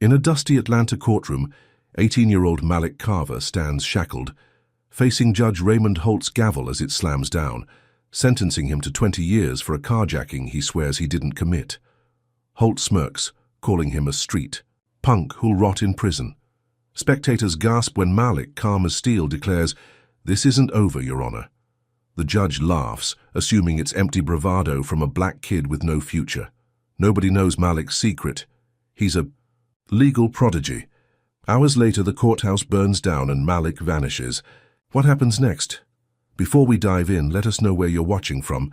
In a dusty Atlanta courtroom, 18-year-old Malik Carver stands shackled, facing Judge Raymond Holt's gavel as it slams down, sentencing him to 20 years for a carjacking he swears he didn't commit. Holt smirks, calling him a street punk who'll rot in prison. Spectators gasp when Malik, calm as steel, declares, "This isn't over, Your Honor." The judge laughs, assuming it's empty bravado from a black kid with no future. Nobody knows Malik's secret. He's a legal prodigy. Hours later, the courthouse burns down and Malik vanishes. What happens next? Before we dive in, let us know where you're watching from,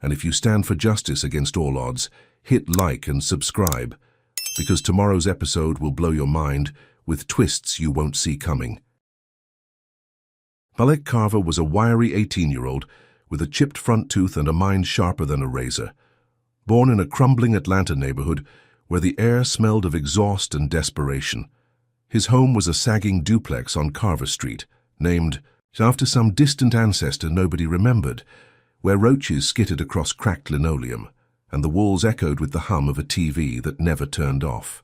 and if you stand for justice against all odds, hit like and subscribe, because tomorrow's episode will blow your mind with twists you won't see coming. Malik Carver was a wiry 18-year-old with a chipped front tooth and a mind sharper than a razor. Born in a crumbling Atlanta neighborhood where the air smelled of exhaust and desperation. His home was a sagging duplex on Carver Street, named after some distant ancestor nobody remembered, where roaches skittered across cracked linoleum, and the walls echoed with the hum of a TV that never turned off.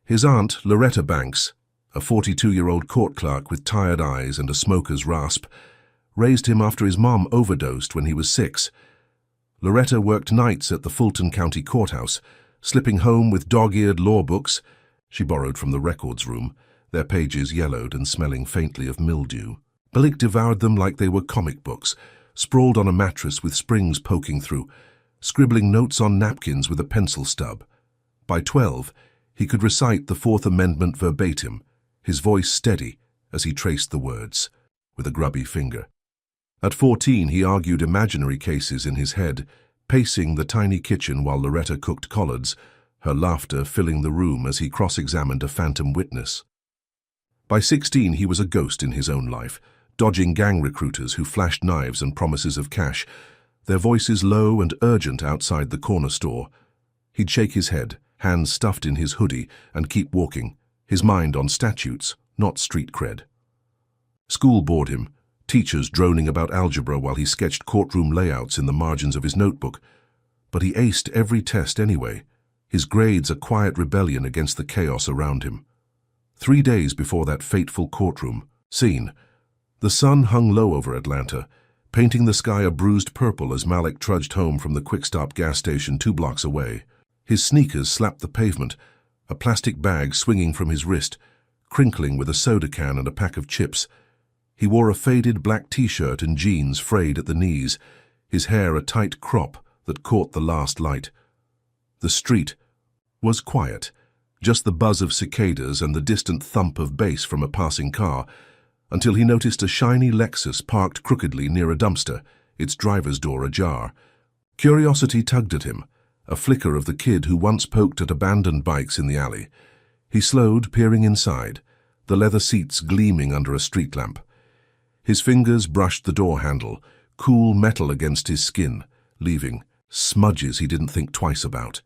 His aunt, Loretta Banks, a 42-year-old court clerk with tired eyes and a smoker's rasp, raised him after his mom overdosed when he was 6. Loretta worked nights at the Fulton County Courthouse, slipping home with dog-eared law books she borrowed from the records room, their pages yellowed and smelling faintly of mildew. Malik devoured them like they were comic books, sprawled on a mattress with springs poking through, scribbling notes on napkins with a pencil stub. By 12, he could recite the Fourth Amendment verbatim, his voice steady as he traced the words, with a grubby finger. At 14, he argued imaginary cases in his head, pacing the tiny kitchen while Loretta cooked collards, her laughter filling the room as he cross-examined a phantom witness. By 16, he was a ghost in his own life, dodging gang recruiters who flashed knives and promises of cash, their voices low and urgent outside the corner store. He'd shake his head, hands stuffed in his hoodie, and keep walking, his mind on statutes, not street cred. School bored him, teachers droning about algebra while he sketched courtroom layouts in the margins of his notebook. But he aced every test anyway, his grades a quiet rebellion against the chaos around him. 3 days before that fateful courtroom scene, the sun hung low over Atlanta, painting the sky a bruised purple as Malik trudged home from the quick-stop gas station 2 blocks away. His sneakers slapped the pavement, a plastic bag swinging from his wrist, crinkling with a soda can and a pack of chips. He wore a faded black t-shirt and jeans frayed at the knees, his hair a tight crop that caught the last light. The street was quiet, just the buzz of cicadas and the distant thump of bass from a passing car, until he noticed a shiny Lexus parked crookedly near a dumpster, its driver's door ajar. Curiosity tugged at him, a flicker of the kid who once poked at abandoned bikes in the alley. He slowed, peering inside, the leather seats gleaming under a street lamp. His fingers brushed the door handle, cool metal against his skin, leaving smudges he didn't think twice about.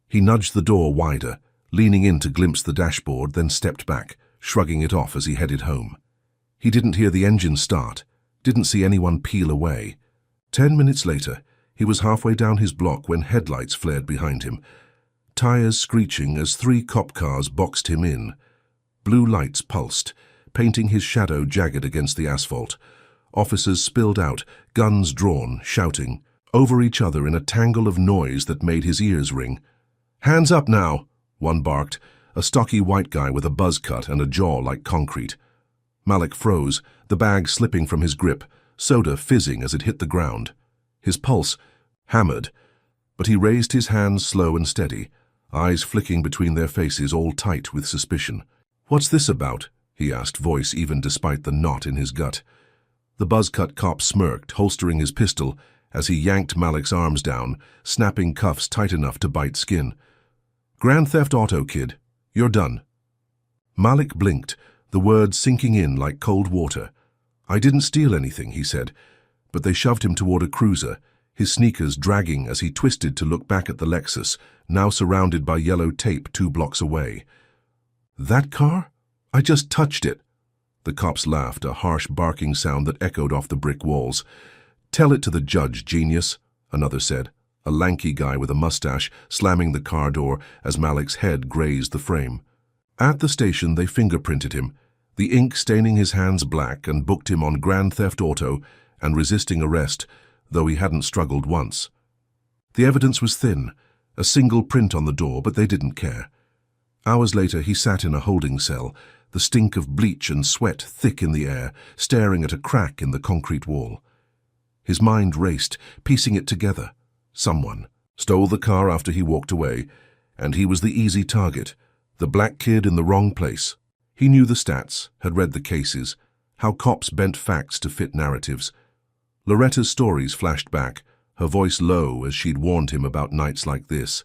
He nudged the door wider, leaning in to glimpse the dashboard, then stepped back, shrugging it off as he headed home. He didn't hear the engine start, didn't see anyone peel away. 10 minutes later, he was halfway down his block when headlights flared behind him, tires screeching as 3 cop cars boxed him in. Blue lights pulsed, painting his shadow jagged against the asphalt. Officers spilled out, guns drawn, shouting, over each other in a tangle of noise that made his ears ring. "Hands up now," one barked, a stocky white guy with a buzz cut and a jaw like concrete. Malik froze, the bag slipping from his grip, soda fizzing as it hit the ground. His pulse hammered, but he raised his hands slow and steady, eyes flicking between their faces all tight with suspicion. "What's this about?" he asked, voice even despite the knot in his gut. The buzz-cut cop smirked, holstering his pistol as he yanked Malik's arms down, snapping cuffs tight enough to bite skin. "Grand Theft Auto, kid. You're done." Malik blinked, the words sinking in like cold water. "I didn't steal anything," he said, but they shoved him toward a cruiser, his sneakers dragging as he twisted to look back at the Lexus, now surrounded by yellow tape 2 blocks away. "That car? I just touched it." The cops laughed, a harsh barking sound that echoed off the brick walls. "Tell it to the judge, genius," another said. a lanky guy with a mustache slamming the car door as Malik's head grazed the frame. At the station, they fingerprinted him, the ink staining his hands black, and booked him on grand theft auto and resisting arrest, though he hadn't struggled once. The evidence was thin, a single print on the door, but they didn't care. Hours later, he sat in a holding cell, the stink of bleach and sweat thick in the air, staring at a crack in the concrete wall. His mind raced, piecing it together. Someone stole the car after he walked away, and he was the easy target, the black kid in the wrong place. He knew the stats, had read the cases, how cops bent facts to fit narratives. Loretta's stories flashed back, her voice low as she'd warned him about nights like this.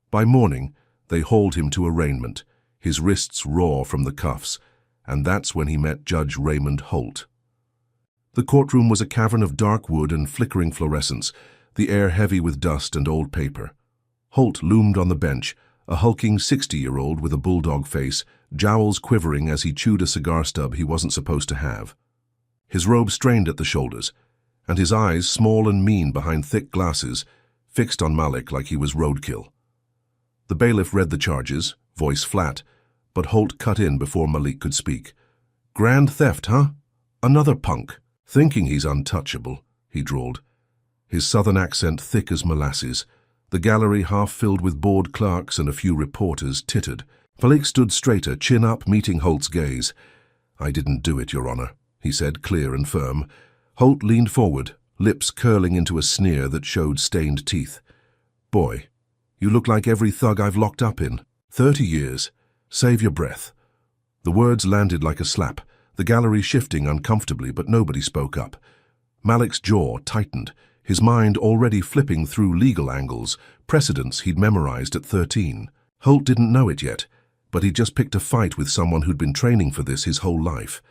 By morning, they hauled him to arraignment, his wrists raw from the cuffs, and that's when he met Judge Raymond Holt. The courtroom was a cavern of dark wood and flickering fluorescence, the air heavy with dust and old paper. Holt loomed on the bench, a hulking 60-year-old with a bulldog face, jowls quivering as he chewed a cigar stub he wasn't supposed to have. His robe strained at the shoulders, and his eyes, small and mean behind thick glasses, fixed on Malik like he was roadkill. The bailiff read the charges, voice flat, but Holt cut in before Malik could speak. "Grand theft, huh? Another punk. Thinking he's untouchable," he drawled, his southern accent thick as molasses. The gallery, half filled with bored clerks and a few reporters, tittered. Malik stood straighter, chin up, meeting Holt's gaze. "I didn't do it, Your Honor," he said, clear and firm. Holt leaned forward, lips curling into a sneer that showed stained teeth. "Boy, you look like every thug I've locked up in. 30 years. Save your breath." The words landed like a slap, the gallery shifting uncomfortably, but nobody spoke up. Malik's jaw tightened, his mind already flipping through legal angles, precedents he'd memorized at 13. Holt didn't know it yet, but he'd just picked a fight with someone who'd been training for this his whole life.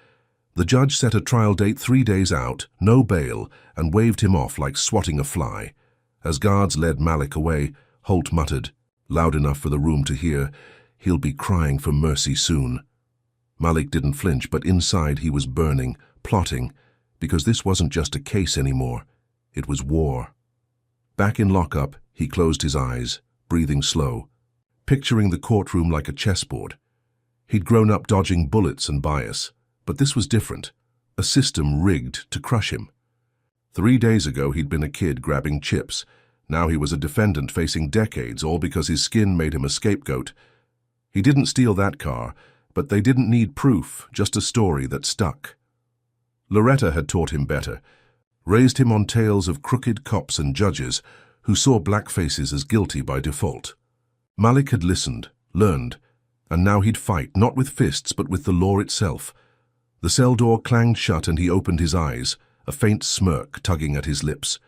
The judge set a trial date 3 days out, no bail, and waved him off like swatting a fly. As guards led Malik away, Holt muttered, loud enough for the room to hear, "He'll be crying for mercy soon." Malik didn't flinch, but inside he was burning, plotting, because this wasn't just a case anymore. It was war. Back in lockup, he closed his eyes, breathing slow, picturing the courtroom like a chessboard. He'd grown up dodging bullets and bias, but this was different, a system rigged to crush him. 3 days ago, he'd been a kid grabbing chips. Now he was a defendant facing decades, all because his skin made him a scapegoat. He didn't steal that car, but they didn't need proof, just a story that stuck. Loretta had taught him better, raised him on tales of crooked cops and judges who saw black faces as guilty by default. Malik had listened, learned, and now he'd fight, not with fists, but with the law itself. The cell door clanged shut and he opened his eyes, a faint smirk tugging at his lips.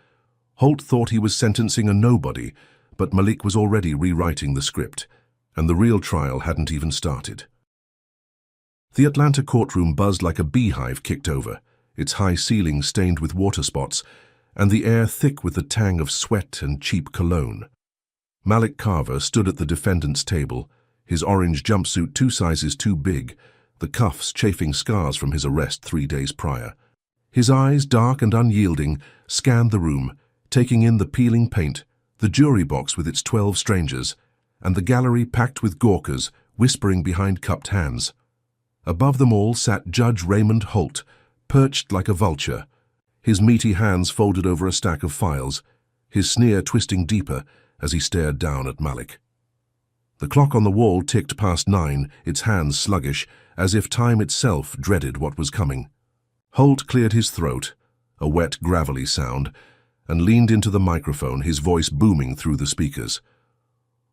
Holt thought he was sentencing a nobody, but Malik was already rewriting the script, and the real trial hadn't even started. The Atlanta courtroom buzzed like a beehive kicked over, its high ceiling stained with water spots, and the air thick with the tang of sweat and cheap cologne. Malik Carver stood at the defendant's table, his orange jumpsuit 2 sizes too big, the cuffs chafing scars from his arrest 3 days prior. His eyes, dark and unyielding, scanned the room, taking in the peeling paint, the jury box with its 12 strangers, and the gallery packed with gawkers whispering behind cupped hands. Above them all sat Judge Raymond Holt, perched like a vulture, his meaty hands folded over a stack of files, his sneer twisting deeper as he stared down at Malik. The clock on the wall ticked past 9, its hands sluggish, as if time itself dreaded what was coming. Holt cleared his throat, a wet, gravelly sound, and leaned into the microphone, his voice booming through the speakers.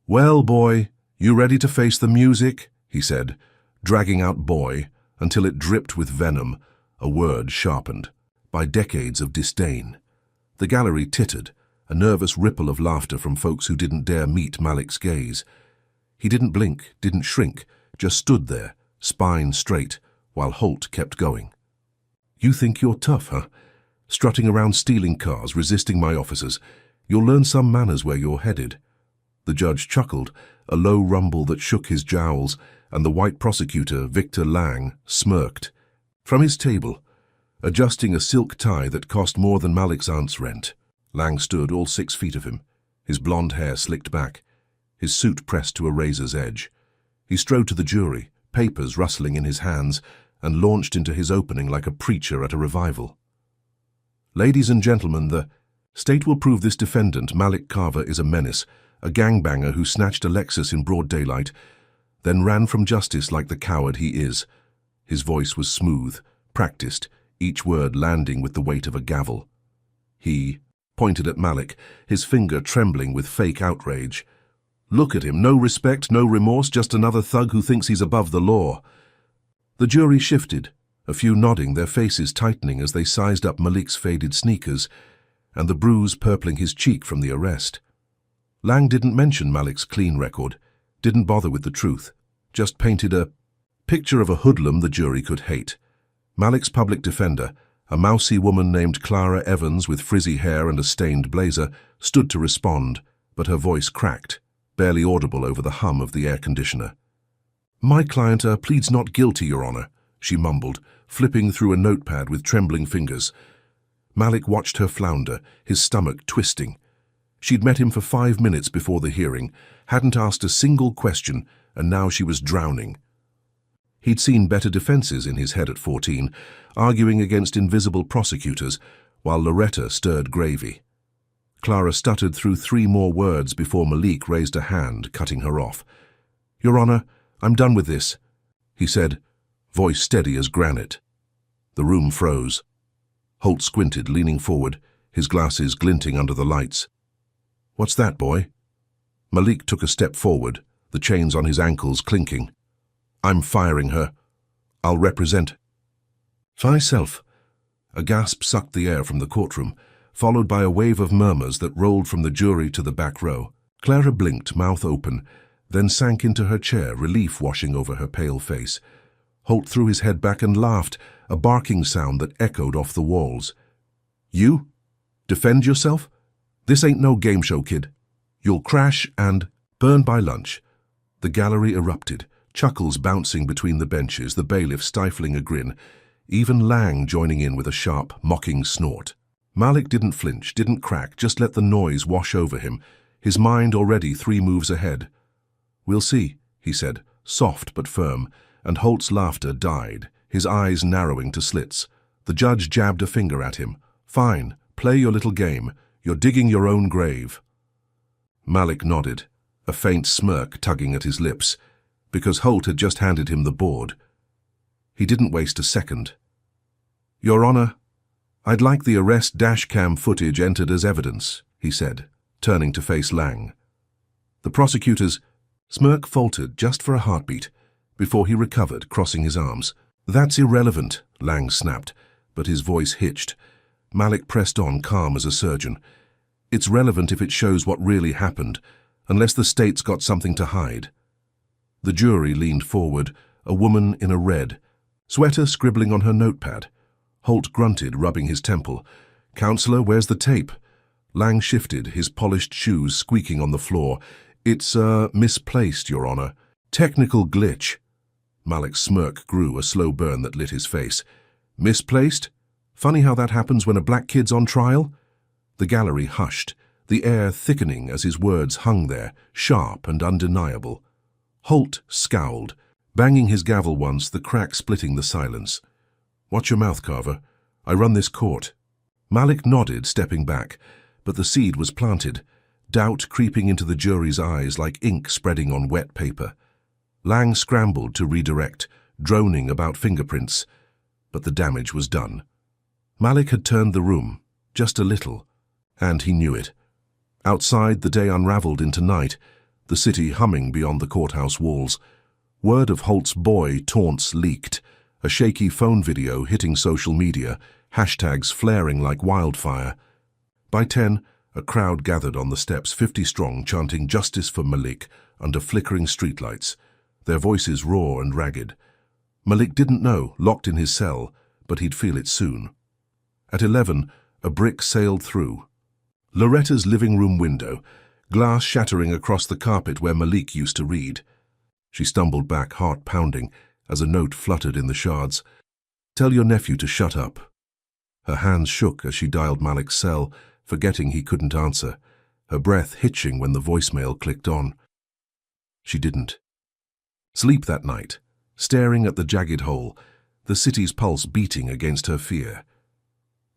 "Well, boy, you ready to face the music?" he said, dragging out boy until it dripped with venom, a word sharpened by decades of disdain. The gallery tittered, a nervous ripple of laughter from folks who didn't dare meet Malik's gaze. He didn't blink, didn't shrink, just stood there, spine straight, while Holt kept going. "You think you're tough, huh? Strutting around stealing cars, resisting my officers. You'll learn some manners where you're headed." The judge chuckled, a low rumble that shook his jowls, and the white prosecutor, Victor Lang, smirked. From his table, adjusting a silk tie that cost more than Malik's aunt's rent, Lang stood, all 6 feet of him, his blonde hair slicked back, his suit pressed to a razor's edge. He strode to the jury, papers rustling in his hands, and launched into his opening like a preacher at a revival. Ladies and gentlemen, the state will prove this defendant, Malik Carver, is a menace, a gangbanger who snatched a Lexus in broad daylight, then ran from justice like the coward he is. His voice was smooth, practiced, each word landing with the weight of a gavel. He pointed at Malik, his finger trembling with fake outrage. Look at him, no respect, no remorse, just another thug who thinks he's above the law. The jury shifted, a few nodding, their faces tightening as they sized up Malik's faded sneakers and the bruise purpling his cheek from the arrest. Lang didn't mention Malik's clean record, didn't bother with the truth, just painted a picture of a hoodlum the jury could hate. Malik's public defender, a mousy woman named Clara Evans with frizzy hair and a stained blazer, stood to respond, but her voice cracked, barely audible over the hum of the air conditioner. "My client pleads not guilty, Your Honor," she mumbled, flipping through a notepad with trembling fingers. Malik watched her flounder, his stomach twisting. She'd met him for 5 minutes before the hearing, hadn't asked a single question, and now she was drowning. He'd seen better defenses in his head at 14, arguing against invisible prosecutors, while Loretta stirred gravy. Clara stuttered through 3 more words before Malik raised a hand, cutting her off. "Your Honor, I'm done with this," he said, voice steady as granite. The room froze. Holt squinted, leaning forward, his glasses glinting under the lights. "What's that, boy?" Malik took a step forward, the chains on his ankles clinking. "I'm firing her. I'll represent myself." A gasp sucked the air from the courtroom, followed by a wave of murmurs that rolled from the jury to the back row. Clara blinked, mouth open, then sank into her chair, relief washing over her pale face. Holt threw his head back and laughed, a barking sound that echoed off the walls. "You? Defend yourself? This ain't no game show, kid. You'll crash and burn by lunch." The gallery erupted, chuckles bouncing between the benches, the bailiff stifling a grin, even Lang joining in with a sharp, mocking snort. Malik didn't flinch, didn't crack, just let the noise wash over him, his mind already 3 moves ahead. "We'll see," he said, soft but firm, and Holt's laughter died, his eyes narrowing to slits. The judge jabbed a finger at him. "Fine, play your little game. You're digging your own grave." Malik nodded, a faint smirk tugging at his lips, because Holt had just handed him the board. He didn't waste a second. "Your Honor, I'd like the arrest dash-cam footage entered as evidence," he said, turning to face Lang. The prosecutor's smirk faltered just for a heartbeat, before he recovered, crossing his arms. "That's irrelevant," Lang snapped, but his voice hitched. Malik pressed on, calm as a surgeon. "It's relevant if it shows what really happened, unless the state's got something to hide." The jury leaned forward, a woman in a red, sweater scribbling on her notepad. Holt grunted, rubbing his temple. "Counselor, where's the tape?" Lang shifted, his polished shoes squeaking on the floor. "It's, misplaced, Your Honor. Technical glitch." Malik's smirk grew, a slow burn that lit his face. "Misplaced? Funny how that happens when a black kid's on trial?" The gallery hushed, the air thickening as his words hung there, sharp and undeniable. Holt scowled, banging his gavel once, the crack splitting the silence. "Watch your mouth, Carver. I run this court." Malik nodded, stepping back, but the seed was planted, doubt creeping into the jury's eyes like ink spreading on wet paper. Lang scrambled to redirect, droning about fingerprints, but the damage was done. Malik had turned the room, just a little, and he knew it. Outside, the day unraveled into night, the city humming beyond the courthouse walls. Word of Holt's boy taunts leaked, a shaky phone video hitting social media, hashtags flaring like wildfire. By 10, a crowd gathered on the steps, 50 strong, chanting "Justice for Malik" under flickering streetlights, their voices raw and ragged. Malik didn't know, locked in his cell, but he'd feel it soon. At 11, a brick sailed through. Loretta's living room window, glass shattering across the carpet where Malik used to read. She stumbled back, heart pounding, as a note fluttered in the shards. "Tell your nephew to shut up." Her hands shook as she dialed Malik's cell, forgetting he couldn't answer. her breath hitching when the voicemail clicked on. She didn't sleep that night, staring at the jagged hole, the city's pulse beating against her fear.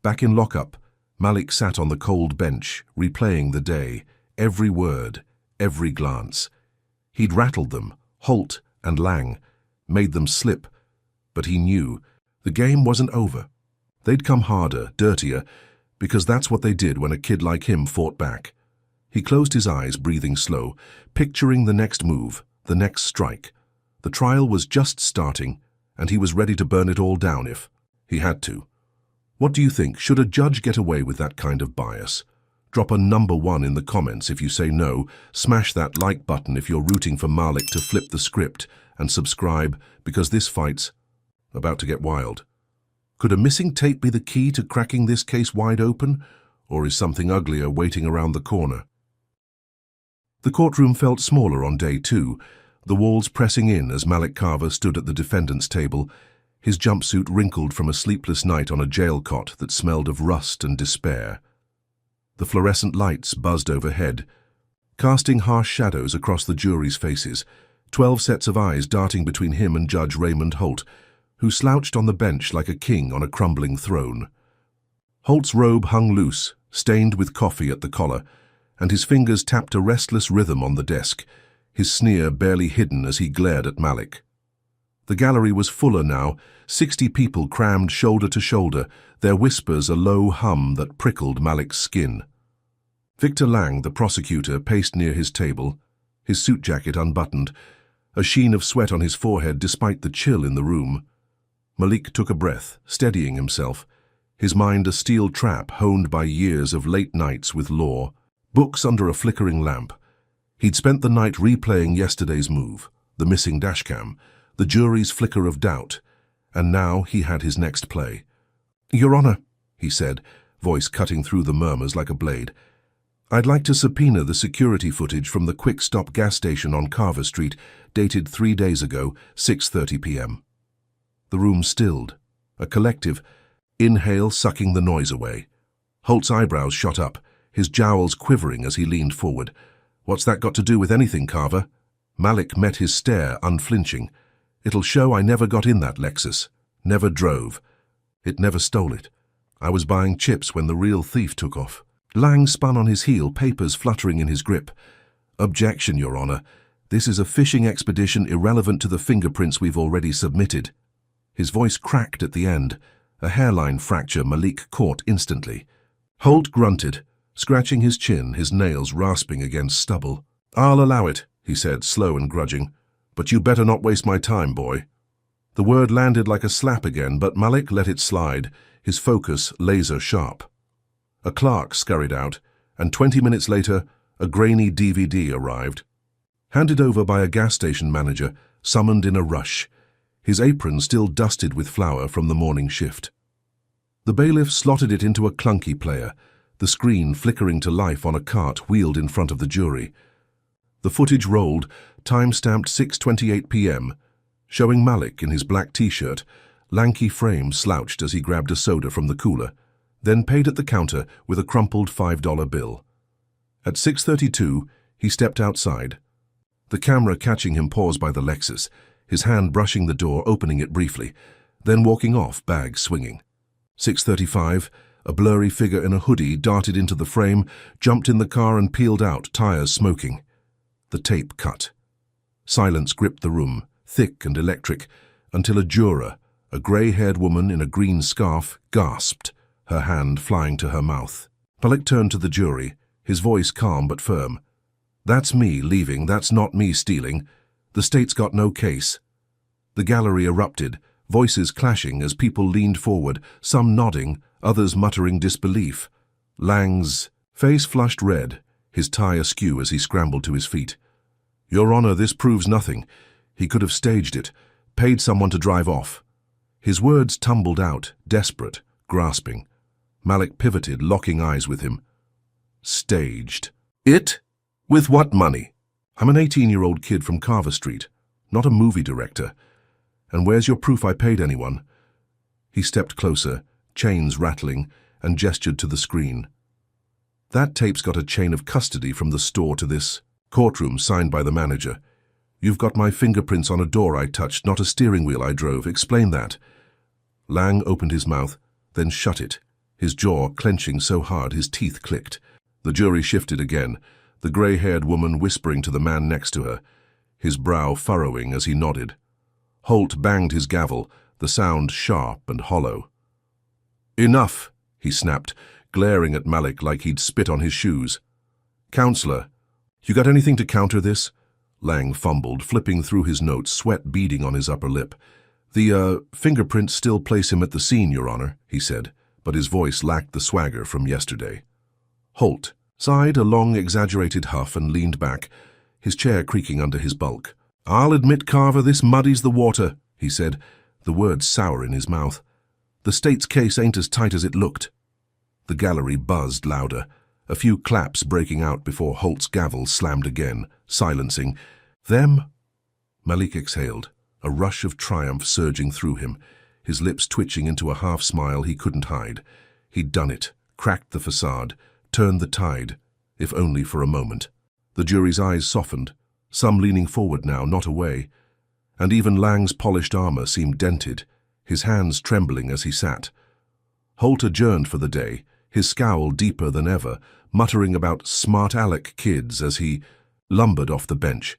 Back in lockup, Malik sat on the cold bench, replaying the day, every word, every glance. He'd rattled them, Holt and Lang, made them slip, but he knew the game wasn't over. They'd come harder, dirtier, because that's what they did when a kid like him fought back. He closed his eyes, breathing slow, picturing the next move, the next strike. The trial was just starting, and he was ready to burn it all down if he had to. What do you think? Should a judge get away with that kind of bias? Drop a number 1 in the comments if you say no, smash that like button if you're rooting for Malik to flip the script, and subscribe because this fight's about to get wild. Could a missing tape be the key to cracking this case wide open, or is something uglier waiting around the corner? The courtroom felt smaller on day 2, the walls pressing in as Malik Carver stood at the defendant's table, his jumpsuit wrinkled from a sleepless night on a jail cot that smelled of rust and despair. The fluorescent lights buzzed overhead, casting harsh shadows across the jury's faces, 12 sets of eyes darting between him and Judge Raymond Holt, who slouched on the bench like a king on a crumbling throne. Holt's robe hung loose, stained with coffee at the collar, and his fingers tapped a restless rhythm on the desk, his sneer barely hidden as he glared at Malik. The gallery was fuller now, 60 people crammed shoulder to shoulder, their whispers a low hum that prickled Malik's skin. Victor Lang, the prosecutor, paced near his table, his suit jacket unbuttoned, a sheen of sweat on his forehead despite the chill in the room. Malik took a breath, steadying himself, his mind a steel trap honed by years of late nights with law, books under a flickering lamp. He'd spent the night replaying yesterday's move, the missing dashcam, the jury's flicker of doubt, and now he had his next play. "Your Honor," he said, voice cutting through the murmurs like a blade, "I'd like to subpoena the security footage from the quick-stop gas station on Carver Street, dated 3 days ago, 6:30 p.m. The room stilled, a collective inhale sucking the noise away. Holt's eyebrows shot up, his jowls quivering as he leaned forward. "What's that got to do with anything, Carver?" Malik met his stare, unflinching. "It'll show I never got in that Lexus, never drove. It never stole it. I was buying chips when the real thief took off." Lang spun on his heel, papers fluttering in his grip. "Objection, Your Honor. This is a fishing expedition irrelevant to the fingerprints we've already submitted." His voice cracked at the end, a hairline fracture Malik caught instantly. Holt grunted, scratching his chin, his nails rasping against stubble. "I'll allow it," he said, slow and grudging. "But you better not waste my time, boy." The word landed like a slap again, but Malik let it slide, his focus laser sharp. A clerk scurried out, and 20 minutes later, a grainy DVD arrived. Handed over by a gas station manager, summoned in a rush, his apron still dusted with flour from the morning shift. The bailiff slotted it into a clunky player, the screen flickering to life on a cart wheeled in front of the jury. The footage rolled, time-stamped 6:28 p.m., showing Malik in his black t-shirt, lanky frame slouched as he grabbed a soda from the cooler, then paid at the counter with a crumpled $5 bill. At 6:32, he stepped outside, the camera catching him pause by the Lexus, his hand brushing the door, opening it briefly, then walking off, bag swinging. 6:35, a blurry figure in a hoodie darted into the frame, jumped in the car and peeled out, tires smoking. The tape cut. Silence gripped the room, thick and electric, until a juror, a grey-haired woman in a green scarf, gasped, her hand flying to her mouth. Malik turned to the jury, his voice calm but firm. "That's me leaving, that's not me stealing. The state's got no case." The gallery erupted, voices clashing as people leaned forward, some nodding, others muttering disbelief. Lang's face flushed red, his tie askew as he scrambled to his feet. "Your Honor, this proves nothing. He could have staged it, paid someone to drive off." His words tumbled out, desperate, grasping. Malik pivoted, locking eyes with him. "Staged. It? With what money? I'm an 18-year-old kid from Carver Street, not a movie director. And where's your proof I paid anyone?" He stepped closer, chains rattling, and gestured to the screen. That tape's got a chain of custody from the store to this courtroom signed by the manager. You've got my fingerprints on a door I touched, not a steering wheel I drove. Explain that. Lang opened his mouth, then shut it, his jaw clenching so hard his teeth clicked. The jury shifted again, the grey-haired woman whispering to the man next to her, his brow furrowing as he nodded. Holt banged his gavel, the sound sharp and hollow. "Enough," he snapped, glaring at Malik like he'd spit on his shoes. "Counselor, you got anything to counter this?" Lang fumbled, flipping through his notes, sweat beading on his upper lip. "The, fingerprints still place him at the scene, Your Honor," he said, but his voice lacked the swagger from yesterday. Holt sighed a long, exaggerated huff and leaned back, his chair creaking under his bulk. "I'll admit, Carver, this muddies the water," he said, the words sour in his mouth. "The state's case ain't as tight as it looked." The gallery buzzed louder, a few claps breaking out before Holt's gavel slammed again, silencing them. Malik exhaled, a rush of triumph surging through him, his lips twitching into a half-smile he couldn't hide. He'd done it, cracked the facade, turned the tide, if only for a moment. The jury's eyes softened, some leaning forward now, not away, and even Lang's polished armor seemed dented, his hands trembling as he sat. Holt adjourned for the day, his scowl deeper than ever, muttering about smart aleck kids as he lumbered off the bench.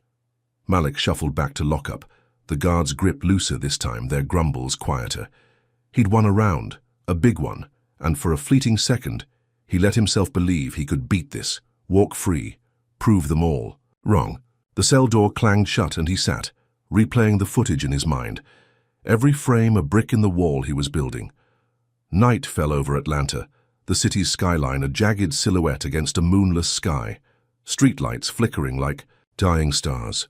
Malik shuffled back to lockup, the guard's grip looser this time, their grumbles quieter. He'd won a round, a big one, and for a fleeting second, he let himself believe he could beat this, walk free, prove them all wrong. The cell door clanged shut and he sat, replaying the footage in his mind, every frame a brick in the wall he was building. Night fell over Atlanta, the city's skyline a jagged silhouette against a moonless sky, streetlights flickering like dying stars.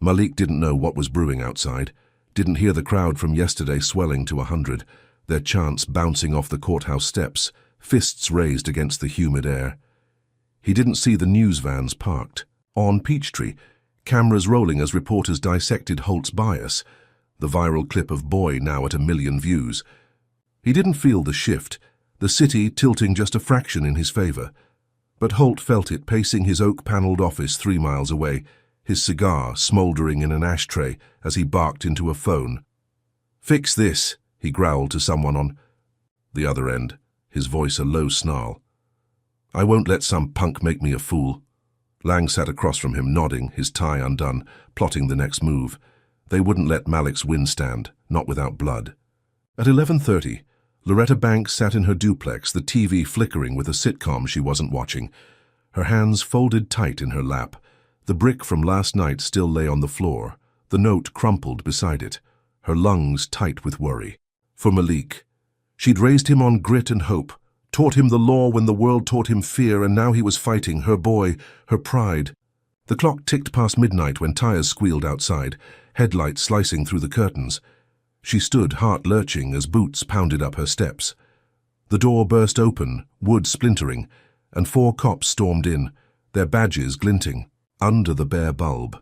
Malik didn't know what was brewing outside, didn't hear the crowd from yesterday swelling to 100, their chants bouncing off the courthouse steps, fists raised against the humid air. He didn't see the news vans parked. On Peachtree, cameras rolling as reporters dissected Holt's bias, the viral clip of Boy now at 1 million views. He didn't feel the shift, the city tilting just a fraction in his favor. But Holt felt it pacing his oak-paneled office 3 miles away, his cigar smoldering in an ashtray as he barked into a phone. "Fix this," he growled to someone on the other end, his voice a low snarl. "I won't let some punk make me a fool." Lang sat across from him, nodding, his tie undone, plotting the next move. They wouldn't let Malik's win stand, not without blood. At 11:30, Loretta Banks sat in her duplex, the TV flickering with a sitcom she wasn't watching, her hands folded tight in her lap. The brick from last night still lay on the floor, the note crumpled beside it, her lungs tight with worry. For Malik. She'd raised him on grit and hope, taught him the law when the world taught him fear, and now he was fighting, her boy, her pride. The clock ticked past midnight when tires squealed outside, headlights slicing through the curtains. She stood, heart lurching, as boots pounded up her steps. The door burst open, wood splintering, and 4 cops stormed in, their badges glinting, under the bare bulb.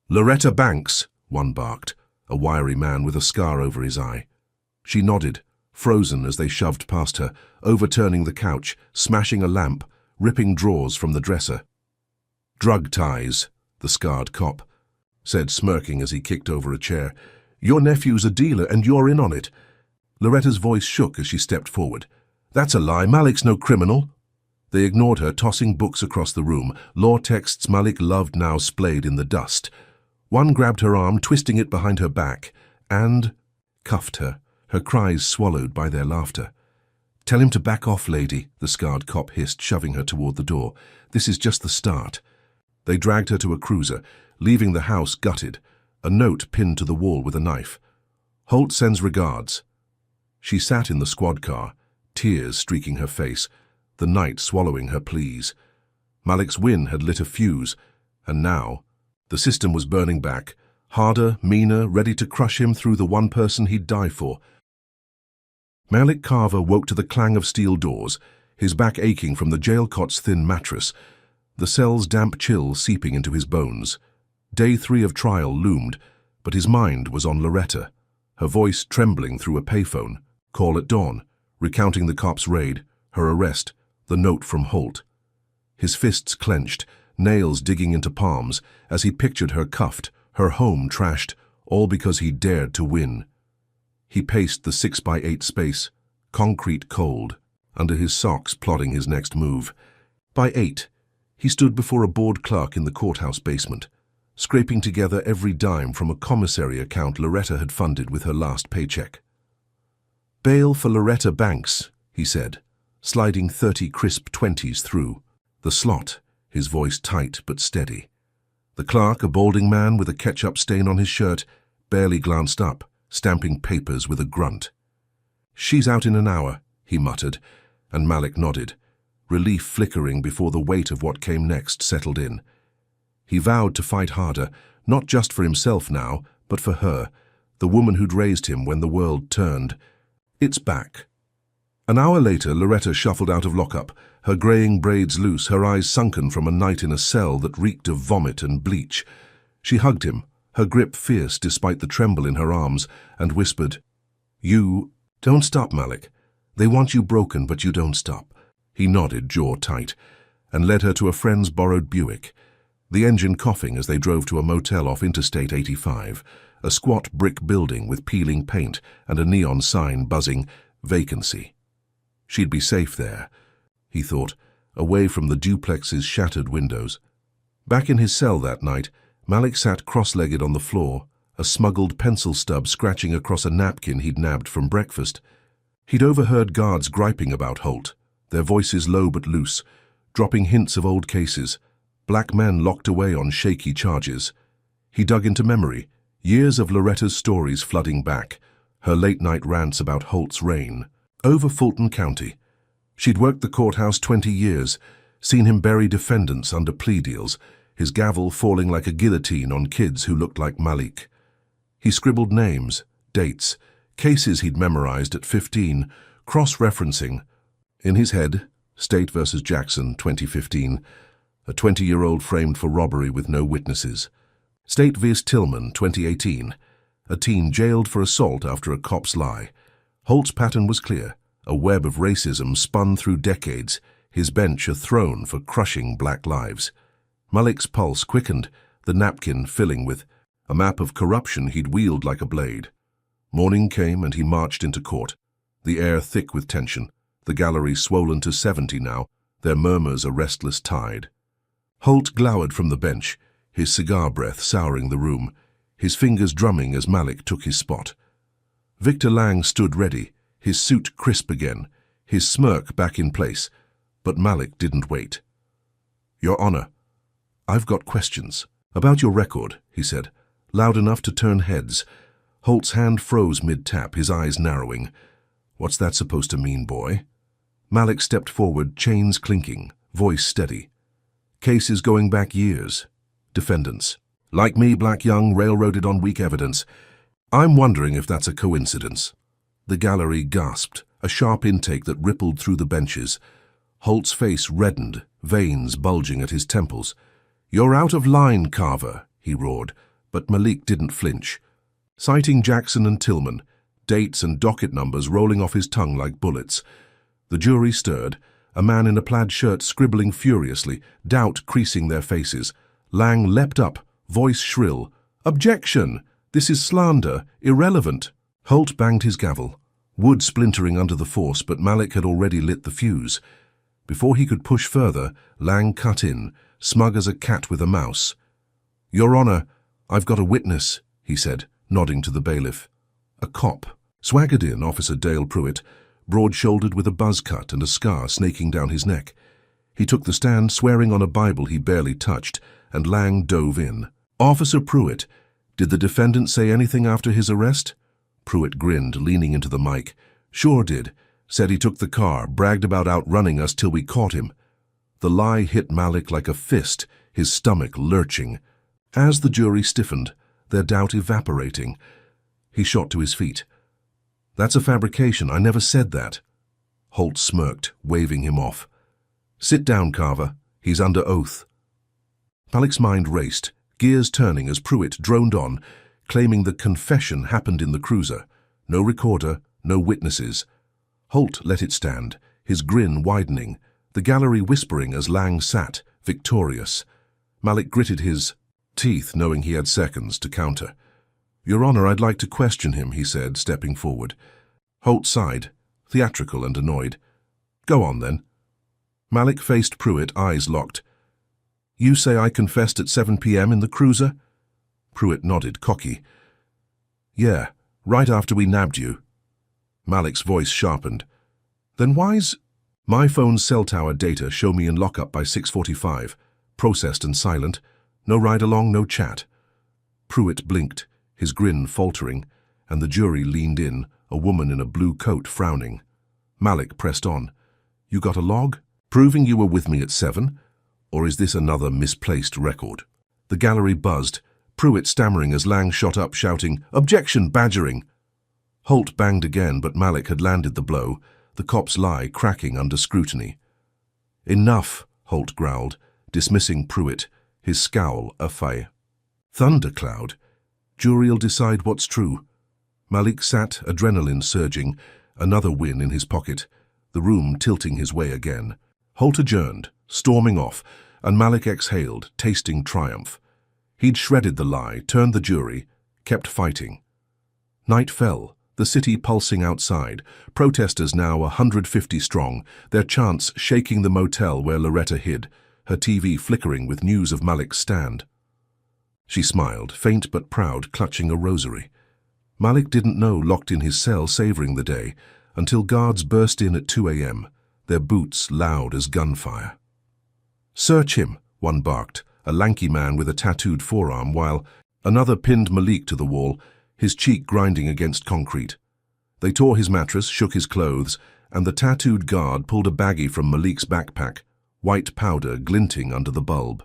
"Loretta Banks," one barked, a wiry man with a scar over his eye. She nodded, frozen as they shoved past her, overturning the couch, smashing a lamp, ripping drawers from the dresser. "Drug ties," the scarred cop said, smirking as he kicked over a chair. "Your nephew's a dealer and you're in on it." Loretta's voice shook as she stepped forward. "That's a lie. Malik's no criminal." They ignored her, tossing books across the room, law texts Malik loved now splayed in the dust. One grabbed her arm, twisting it behind her back, and cuffed her, her cries swallowed by their laughter. "Tell him to back off, lady," the scarred cop hissed, shoving her toward the door. "This is just the start." They dragged her to a cruiser, leaving the house gutted, a note pinned to the wall with a knife. "Holt sends regards." She sat in the squad car, tears streaking her face, the night swallowing her pleas. Malik's win had lit a fuse, and now the system was burning back, harder, meaner, ready to crush him through the one person he'd die for. Malik Carver woke to the clang of steel doors, his back aching from the jail cot's thin mattress, the cell's damp chill seeping into his bones. Day 3 of trial loomed, but his mind was on Loretta, her voice trembling through a payphone, call at dawn, recounting the cops' raid, her arrest, the note from Holt. His fists clenched, nails digging into palms, as he pictured her cuffed, her home trashed, all because he dared to win. He paced the 6x8 space, concrete cold, under his socks plotting his next move. By 8, he stood before a bored clerk in the courthouse basement, scraping together every dime from a commissary account Loretta had funded with her last paycheck. "Bail for Loretta Banks," he said, sliding 30 crisp 20s through. The slot, his voice tight but steady. The clerk, a balding man with a ketchup stain on his shirt, barely glanced up, stamping papers with a grunt. "She's out in an hour," he muttered, and Malik nodded, relief flickering before the weight of what came next settled in. He vowed to fight harder, not just for himself now, but for her, the woman who'd raised him when the world turned. "It's back." An hour later, Loretta shuffled out of lockup, her graying braids loose, her eyes sunken from a night in a cell that reeked of vomit and bleach. She hugged him, her grip fierce despite the tremble in her arms, and whispered, "You don't stop, Malik. They want you broken, but you don't stop." He nodded, jaw tight, and led her to a friend's borrowed Buick, the engine coughing as they drove to a motel off Interstate 85, a squat brick building with peeling paint and a neon sign buzzing, "Vacancy." She'd be safe there, he thought, away from the duplex's shattered windows. Back in his cell that night, Malik sat cross-legged on the floor, a smuggled pencil stub scratching across a napkin he'd nabbed from breakfast. He'd overheard guards griping about Holt, their voices low but loose, dropping hints of old cases, black men locked away on shaky charges. He dug into memory, years of Loretta's stories flooding back, her late-night rants about Holt's reign. Over Fulton County. She'd worked the courthouse 20 years, seen him bury defendants under plea deals, his gavel falling like a guillotine on kids who looked like Malik. He scribbled names, dates, cases he'd memorized at 15, cross-referencing. In his head, State versus Jackson, 2015, a 20-year-old framed for robbery with no witnesses. State vs. Tillman, 2018, a teen jailed for assault after a cop's lie. Holt's pattern was clear, a web of racism spun through decades, his bench a throne for crushing black lives. Malik's pulse quickened, the napkin filling with a map of corruption he'd wield like a blade. Morning came and he marched into court, the air thick with tension, the gallery swollen to 70 now, their murmurs a restless tide. Holt glowered from the bench, his cigar breath souring the room, his fingers drumming as Malik took his spot. Victor Lang stood ready, his suit crisp again, his smirk back in place, but Malik didn't wait. "Your Honor, I've got questions. About your record," he said, loud enough to turn heads. Holt's hand froze mid-tap, his eyes narrowing. "What's that supposed to mean, boy?" Malik stepped forward, chains clinking, voice steady. "Cases going back years. Defendants. Like me, black young, railroaded on weak evidence. I'm wondering if that's a coincidence." The gallery gasped, a sharp intake that rippled through the benches. Holt's face reddened, veins bulging at his temples. "You're out of line, Carver," he roared, but Malik didn't flinch. Citing Jackson and Tillman, dates and docket numbers rolling off his tongue like bullets. The jury stirred, a man in a plaid shirt scribbling furiously, doubt creasing their faces. Lang leapt up, voice shrill. "Objection! This is slander, irrelevant." Holt banged his gavel, wood splintering under the force, but Malik had already lit the fuse. Before he could push further, Lang cut in, smug as a cat with a mouse. "Your Honor, I've got a witness," he said, nodding to the bailiff. A cop swaggered in, Officer Dale Pruitt, broad-shouldered with a buzz cut and a scar snaking down his neck. He took the stand, swearing on a Bible he barely touched, and Lang dove in. "Officer Pruitt, did the defendant say anything after his arrest?" Pruitt grinned, leaning into the mic. "Sure did. Said he took the car, bragged about outrunning us till we caught him." The lie hit Malik like a fist, his stomach lurching. As the jury stiffened, their doubt evaporating, he shot to his feet. "That's a fabrication. I never said that." Holt smirked, waving him off. "Sit down, Carver. He's under oath." Malik's mind raced, gears turning as Pruitt droned on, claiming the confession happened in the cruiser. No recorder, no witnesses. Holt let it stand, his grin widening, the gallery whispering as Lang sat, victorious. Malik gritted his teeth, knowing he had seconds to counter. "Your Honor, I'd like to question him," he said, stepping forward. Holt sighed, theatrical and annoyed. "Go on, then." Malik faced Pruitt, eyes locked. "You say I confessed at 7 p.m. in the cruiser?" Pruitt nodded, cocky. "Yeah, right after we nabbed you." Malik's voice sharpened. "Then why's—" "My phone's cell tower data show me in lockup by 6:45, processed and silent. No ride-along, no chat." Pruitt blinked, his grin faltering, and the jury leaned in, a woman in a blue coat frowning. Malik pressed on. "You got a log? Proving you were with me at 7? Or is this another misplaced record?" The gallery buzzed, Pruitt stammering as Lang shot up, shouting, "Objection, badgering!" Holt banged again, but Malik had landed the blow, the cop's lie cracking under scrutiny. "Enough," Holt growled, dismissing Pruitt, his scowl a fire. "Thundercloud. Jury'll decide what's true." Malik sat, adrenaline surging, another win in his pocket, the room tilting his way again. Holt adjourned, storming off, and Malik exhaled, tasting triumph. He'd shredded the lie, turned the jury, kept fighting. Night fell, the city pulsing outside, protesters now 150 strong, their chants shaking the motel where Loretta hid, her TV flickering with news of Malik's stand. She smiled, faint but proud, clutching a rosary. Malik didn't know, locked in his cell savoring the day, until guards burst in at 2 a.m., their boots loud as gunfire. "Search him," one barked, a lanky man with a tattooed forearm, while another pinned Malik to the wall, his cheek grinding against concrete. They tore his mattress, shook his clothes, and the tattooed guard pulled a baggie from Malik's backpack, white powder glinting under the bulb.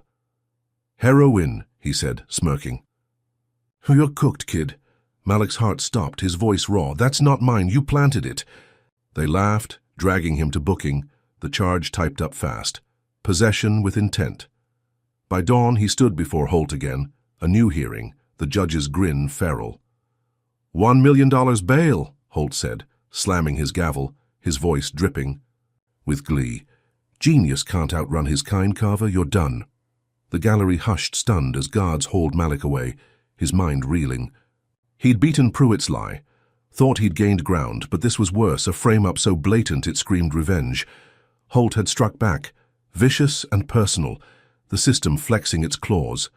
"Heroin," he said, smirking. "You're cooked, kid." Malik's heart stopped, his voice raw. "That's not mine, you planted it." They laughed, dragging him to booking, the charge typed up fast. Possession with intent. By dawn he stood before Holt again, a new hearing, the judge's grin feral. $1 million bail, Holt said, slamming his gavel, his voice dripping. With glee. "Genius can't outrun his kind, Carver, you're done." The gallery hushed, stunned, as guards hauled Malik away, his mind reeling. He'd beaten Pruitt's lie, thought he'd gained ground, but this was worse, a frame-up so blatant it screamed revenge. Holt had struck back, vicious and personal, the system flexing its claws.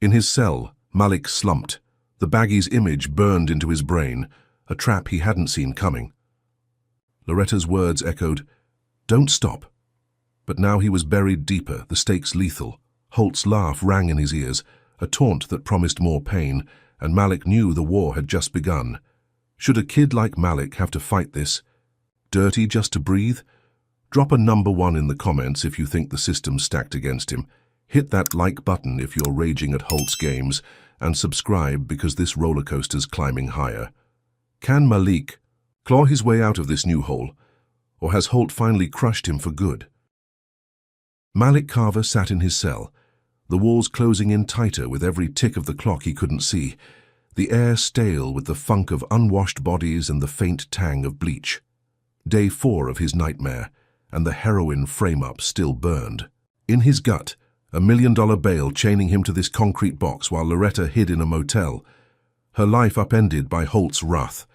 In his cell, Malik slumped, the baggie's image burned into his brain, a trap he hadn't seen coming. Loretta's words echoed, "Don't stop." But now he was buried deeper, the stakes lethal. Holt's laugh rang in his ears, a taunt that promised more pain, and Malik knew the war had just begun. Should a kid like Malik have to fight this? Dirty just to breathe? Drop a number 1 in the comments if you think the system's stacked against him. Hit that like button if you're raging at Holt's games, and subscribe because this roller coaster's climbing higher. Can Malik claw his way out of this new hole, or has Holt finally crushed him for good? Malik Carver sat in his cell, the walls closing in tighter with every tick of the clock he couldn't see, the air stale with the funk of unwashed bodies and the faint tang of bleach. Day 4 of his nightmare, and the heroin frame-up still burned. In his gut, $1 million bail chaining him to this concrete box while Loretta hid in a motel, her life upended by Holt's wrath.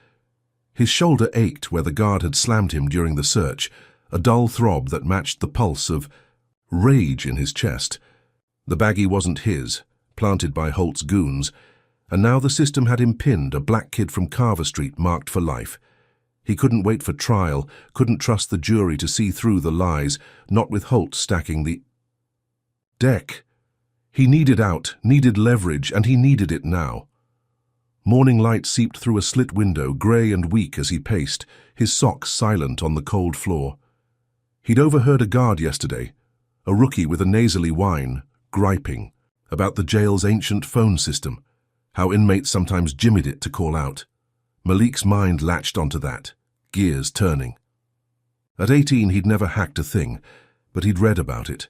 His shoulder ached where the guard had slammed him during the search, a dull throb that matched the pulse of rage in his chest. The baggie wasn't his, planted by Holt's goons, and now the system had him pinned, a black kid from Carver Street marked for life. He couldn't wait for trial, couldn't trust the jury to see through the lies, not with Holt stacking the deck. He needed out, needed leverage, and he needed it now. Morning light seeped through a slit window, grey and weak as he paced, his socks silent on the cold floor. He'd overheard a guard yesterday, a rookie with a nasally whine, griping, about the jail's ancient phone system, how inmates sometimes jimmied it to call out. Malik's mind latched onto that, gears turning. At 18 he'd never hacked a thing, but he'd read about it,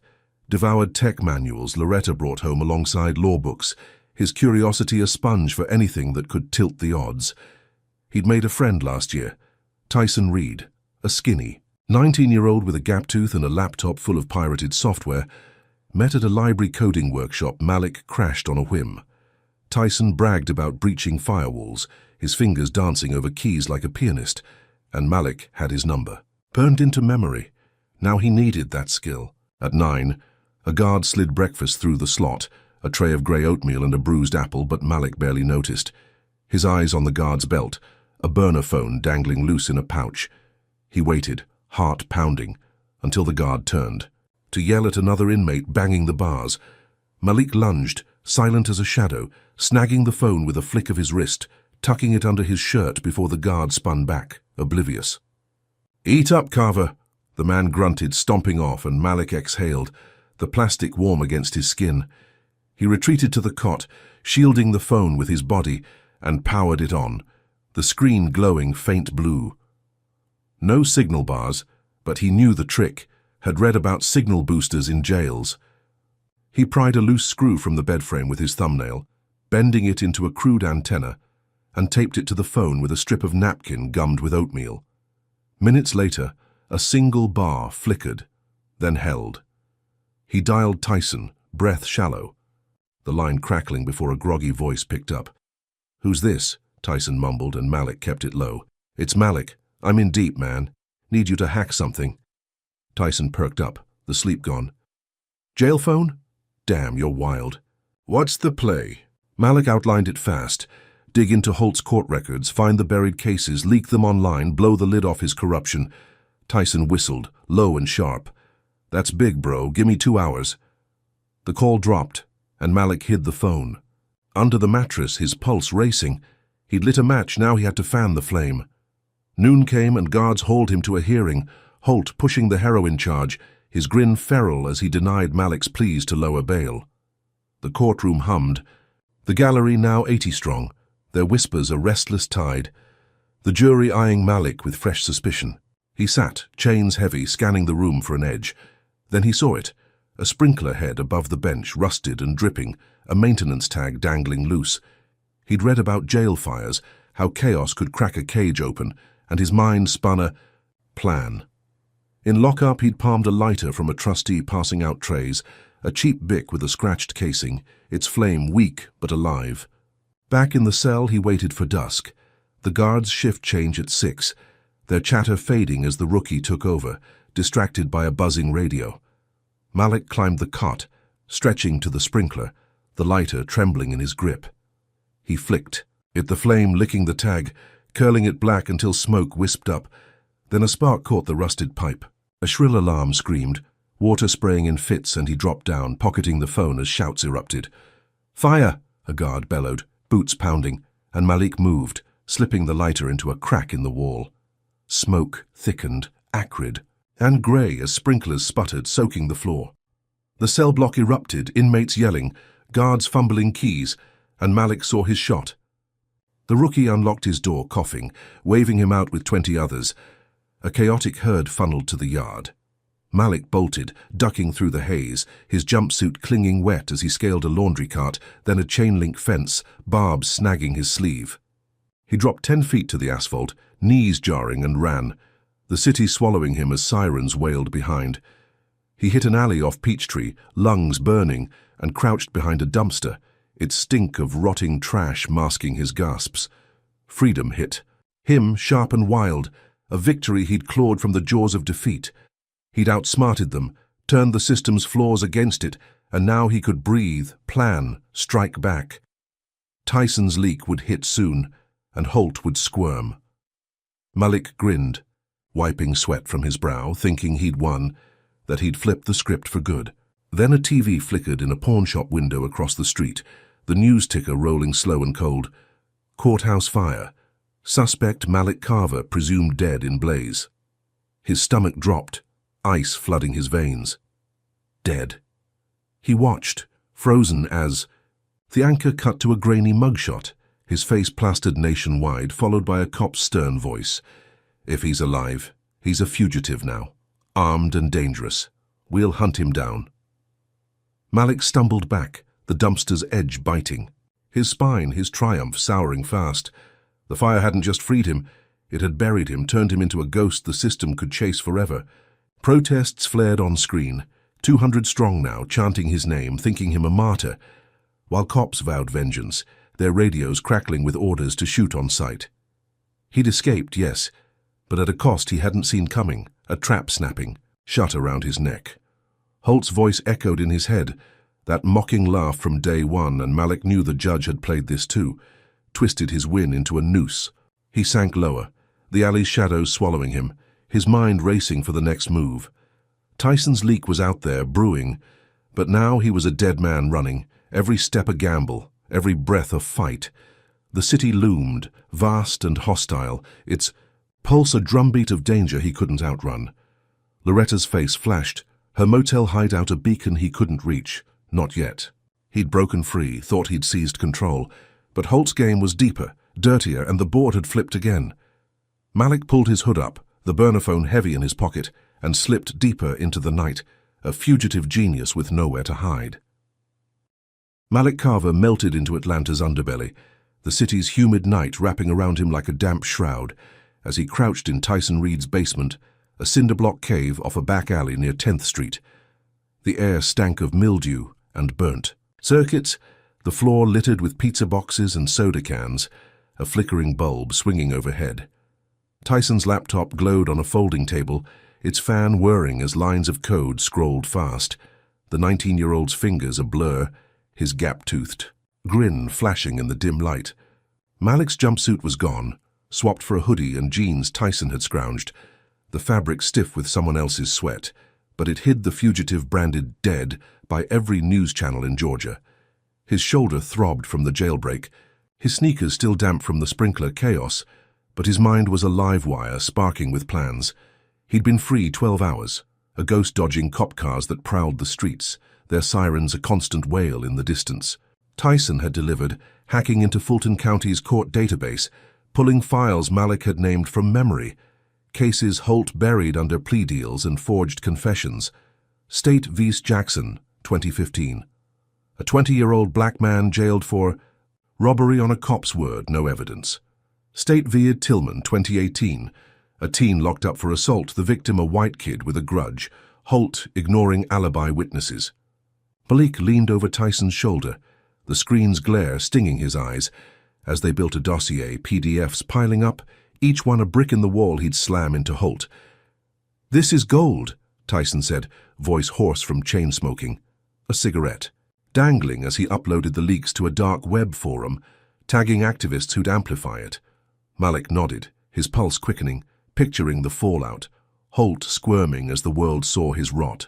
devoured tech manuals Loretta brought home alongside law books, his curiosity a sponge for anything that could tilt the odds. He'd made a friend last year, Tyson Reed, a skinny, 19-year-old with a gap tooth and a laptop full of pirated software met at a library coding workshop. Malik crashed on a whim. Tyson bragged about breaching firewalls, his fingers dancing over keys like a pianist, and Malik had his number. Burned into memory. Now he needed that skill. At 9, a guard slid breakfast through the slot, a tray of grey oatmeal and a bruised apple, but Malik barely noticed. His eyes on the guard's belt, a burner phone dangling loose in a pouch. He waited, heart pounding, until the guard turned, to yell at another inmate banging the bars. Malik lunged, silent as a shadow, snagging the phone with a flick of his wrist, tucking it under his shirt before the guard spun back, oblivious. "Eat up, Carver," the man grunted, stomping off, and Malik exhaled, the plastic warm against his skin. He retreated to the cot, shielding the phone with his body, and powered it on, the screen glowing faint blue. No signal bars, but he knew the trick, had read about signal boosters in jails. He pried a loose screw from the bed frame with his thumbnail, bending it into a crude antenna, and taped it to the phone with a strip of napkin gummed with oatmeal. Minutes later, a single bar flickered, then held. He dialed Tyson, breath shallow, the line crackling before a groggy voice picked up. "Who's this?" Tyson mumbled, and Malik kept it low. "It's Malik. I'm in deep, man. Need you to hack something." Tyson perked up, the sleep gone. "Jail phone? Damn, you're wild. What's the play?" Malik outlined it fast. Dig into Holt's court records, find the buried cases, leak them online, blow the lid off his corruption. Tyson whistled, low and sharp. "That's big, bro. Give me 2 hours." The call dropped, and Malik hid the phone. Under the mattress, his pulse racing. He'd lit a match, now he had to fan the flame. Noon came and guards hauled him to a hearing, Holt pushing the heroin charge, his grin feral as he denied Malik's pleas to lower bail. The courtroom hummed, the gallery now 80 strong, their whispers a restless tide, the jury eyeing Malik with fresh suspicion. He sat, chains heavy, scanning the room for an edge. Then he saw it, a sprinkler head above the bench, rusted and dripping, a maintenance tag dangling loose. He'd read about jail fires, how chaos could crack a cage open, and his mind spun a plan. In lockup, he'd palmed a lighter from a trustee passing out trays, a cheap Bic with a scratched casing, its flame weak but alive. Back in the cell, he waited for dusk. The guards' shift change at 6, their chatter fading as the rookie took over, distracted by a buzzing radio. Malik climbed the cot, stretching to the sprinkler, the lighter trembling in his grip. He flicked, the flame licking the tag, curling it black until smoke wisped up. Then a spark caught the rusted pipe. A shrill alarm screamed, water spraying in fits, and he dropped down, pocketing the phone as shouts erupted. "Fire!" a guard bellowed, boots pounding, and Malik moved, slipping the lighter into a crack in the wall. Smoke thickened, acrid, and grey as sprinklers sputtered, soaking the floor. The cell block erupted, inmates yelling, guards fumbling keys, and Malik saw his shot. The rookie unlocked his door, coughing, waving him out with 20 others. A chaotic herd funneled to the yard. Malik bolted, ducking through the haze, his jumpsuit clinging wet as he scaled a laundry cart, then a chain-link fence, barbs snagging his sleeve. He dropped 10 feet to the asphalt, knees jarring, and ran, the city swallowing him as sirens wailed behind. He hit an alley off Peachtree, lungs burning, and crouched behind a dumpster, its stink of rotting trash masking his gasps. Freedom hit. Him, sharp and wild, a victory he'd clawed from the jaws of defeat. He'd outsmarted them, turned the system's flaws against it, and now he could breathe, plan, strike back. Tyson's leak would hit soon, and Holt would squirm. Malik grinned, wiping sweat from his brow, thinking he'd won, that he'd flipped the script for good. Then a TV flickered in a pawnshop window across the street, the news ticker rolling slow and cold. Courthouse fire. Suspect Malik Carver presumed dead in blaze. His stomach dropped, ice flooding his veins. Dead. He watched, frozen as the anchor cut to a grainy mugshot, his face plastered nationwide, followed by a cop's stern voice. "If he's alive, he's a fugitive now, armed and dangerous. We'll hunt him down." Malik stumbled back, the dumpster's edge biting. His spine, his triumph, souring fast. The fire hadn't just freed him, It had buried him, turned him into a ghost the system could chase forever. Protests flared on screen, 200 strong now, chanting his name, thinking him a martyr, while cops vowed vengeance, their radios crackling with orders to shoot on sight. He'd escaped, yes, but at a cost he hadn't seen coming, a trap snapping, shut around his neck. Holt's voice echoed in his head, that mocking laugh from day one, and Malik knew the judge had played this too, twisted his win into a noose. He sank lower, the alley's shadows swallowing him, his mind racing for the next move. Tyson's leak was out there, brewing, but now he was a dead man running, every step a gamble, every breath a fight. The city loomed, vast and hostile, its pulse a drumbeat of danger he couldn't outrun. Loretta's face flashed, her motel hideout a beacon he couldn't reach. Not yet. He'd broken free, thought he'd seized control, but Holt's game was deeper, dirtier, and the board had flipped again. Malik pulled his hood up, the burner phone heavy in his pocket, and slipped deeper into the night, a fugitive genius with nowhere to hide. Malik Carver melted into Atlanta's underbelly, the city's humid night wrapping around him like a damp shroud, as he crouched in Tyson Reed's basement, a cinder-block cave off a back alley near 10th Street. The air stank of mildew and burnt. Circuits, the floor littered with pizza boxes and soda cans, a flickering bulb swinging overhead. Tyson's laptop glowed on a folding table, its fan whirring as lines of code scrolled fast, the 19-year-old's fingers a blur, his gap-toothed grin flashing in the dim light. Malik's jumpsuit was gone, swapped for a hoodie and jeans Tyson had scrounged, the fabric stiff with someone else's sweat, but it hid the fugitive branded dead by every news channel in Georgia. His shoulder throbbed from the jailbreak, his sneakers still damp from the sprinkler chaos, but his mind was a live wire sparking with plans. He'd been free 12 hours, a ghost dodging cop cars that prowled the streets, their sirens a constant wail in the distance. Tyson had delivered, hacking into Fulton County's court database, pulling files Malik had named from memory, cases Holt buried under plea deals and forged confessions. State v. Jackson, 2015. A 20-year-old black man jailed for robbery on a cop's word, no evidence. State v. Tillman, 2018. A teen locked up for assault, the victim a white kid with a grudge, Holt ignoring alibi witnesses. Malik leaned over Tyson's shoulder, the screen's glare stinging his eyes, as they built a dossier, PDFs piling up, each one a brick in the wall he'd slam into Holt. "This is gold," Tyson said, voice hoarse from chain smoking. A cigarette, dangling as he uploaded the leaks to a dark web forum, tagging activists who'd amplify it. Malik nodded, his pulse quickening, picturing the fallout, Holt squirming as the world saw his rot.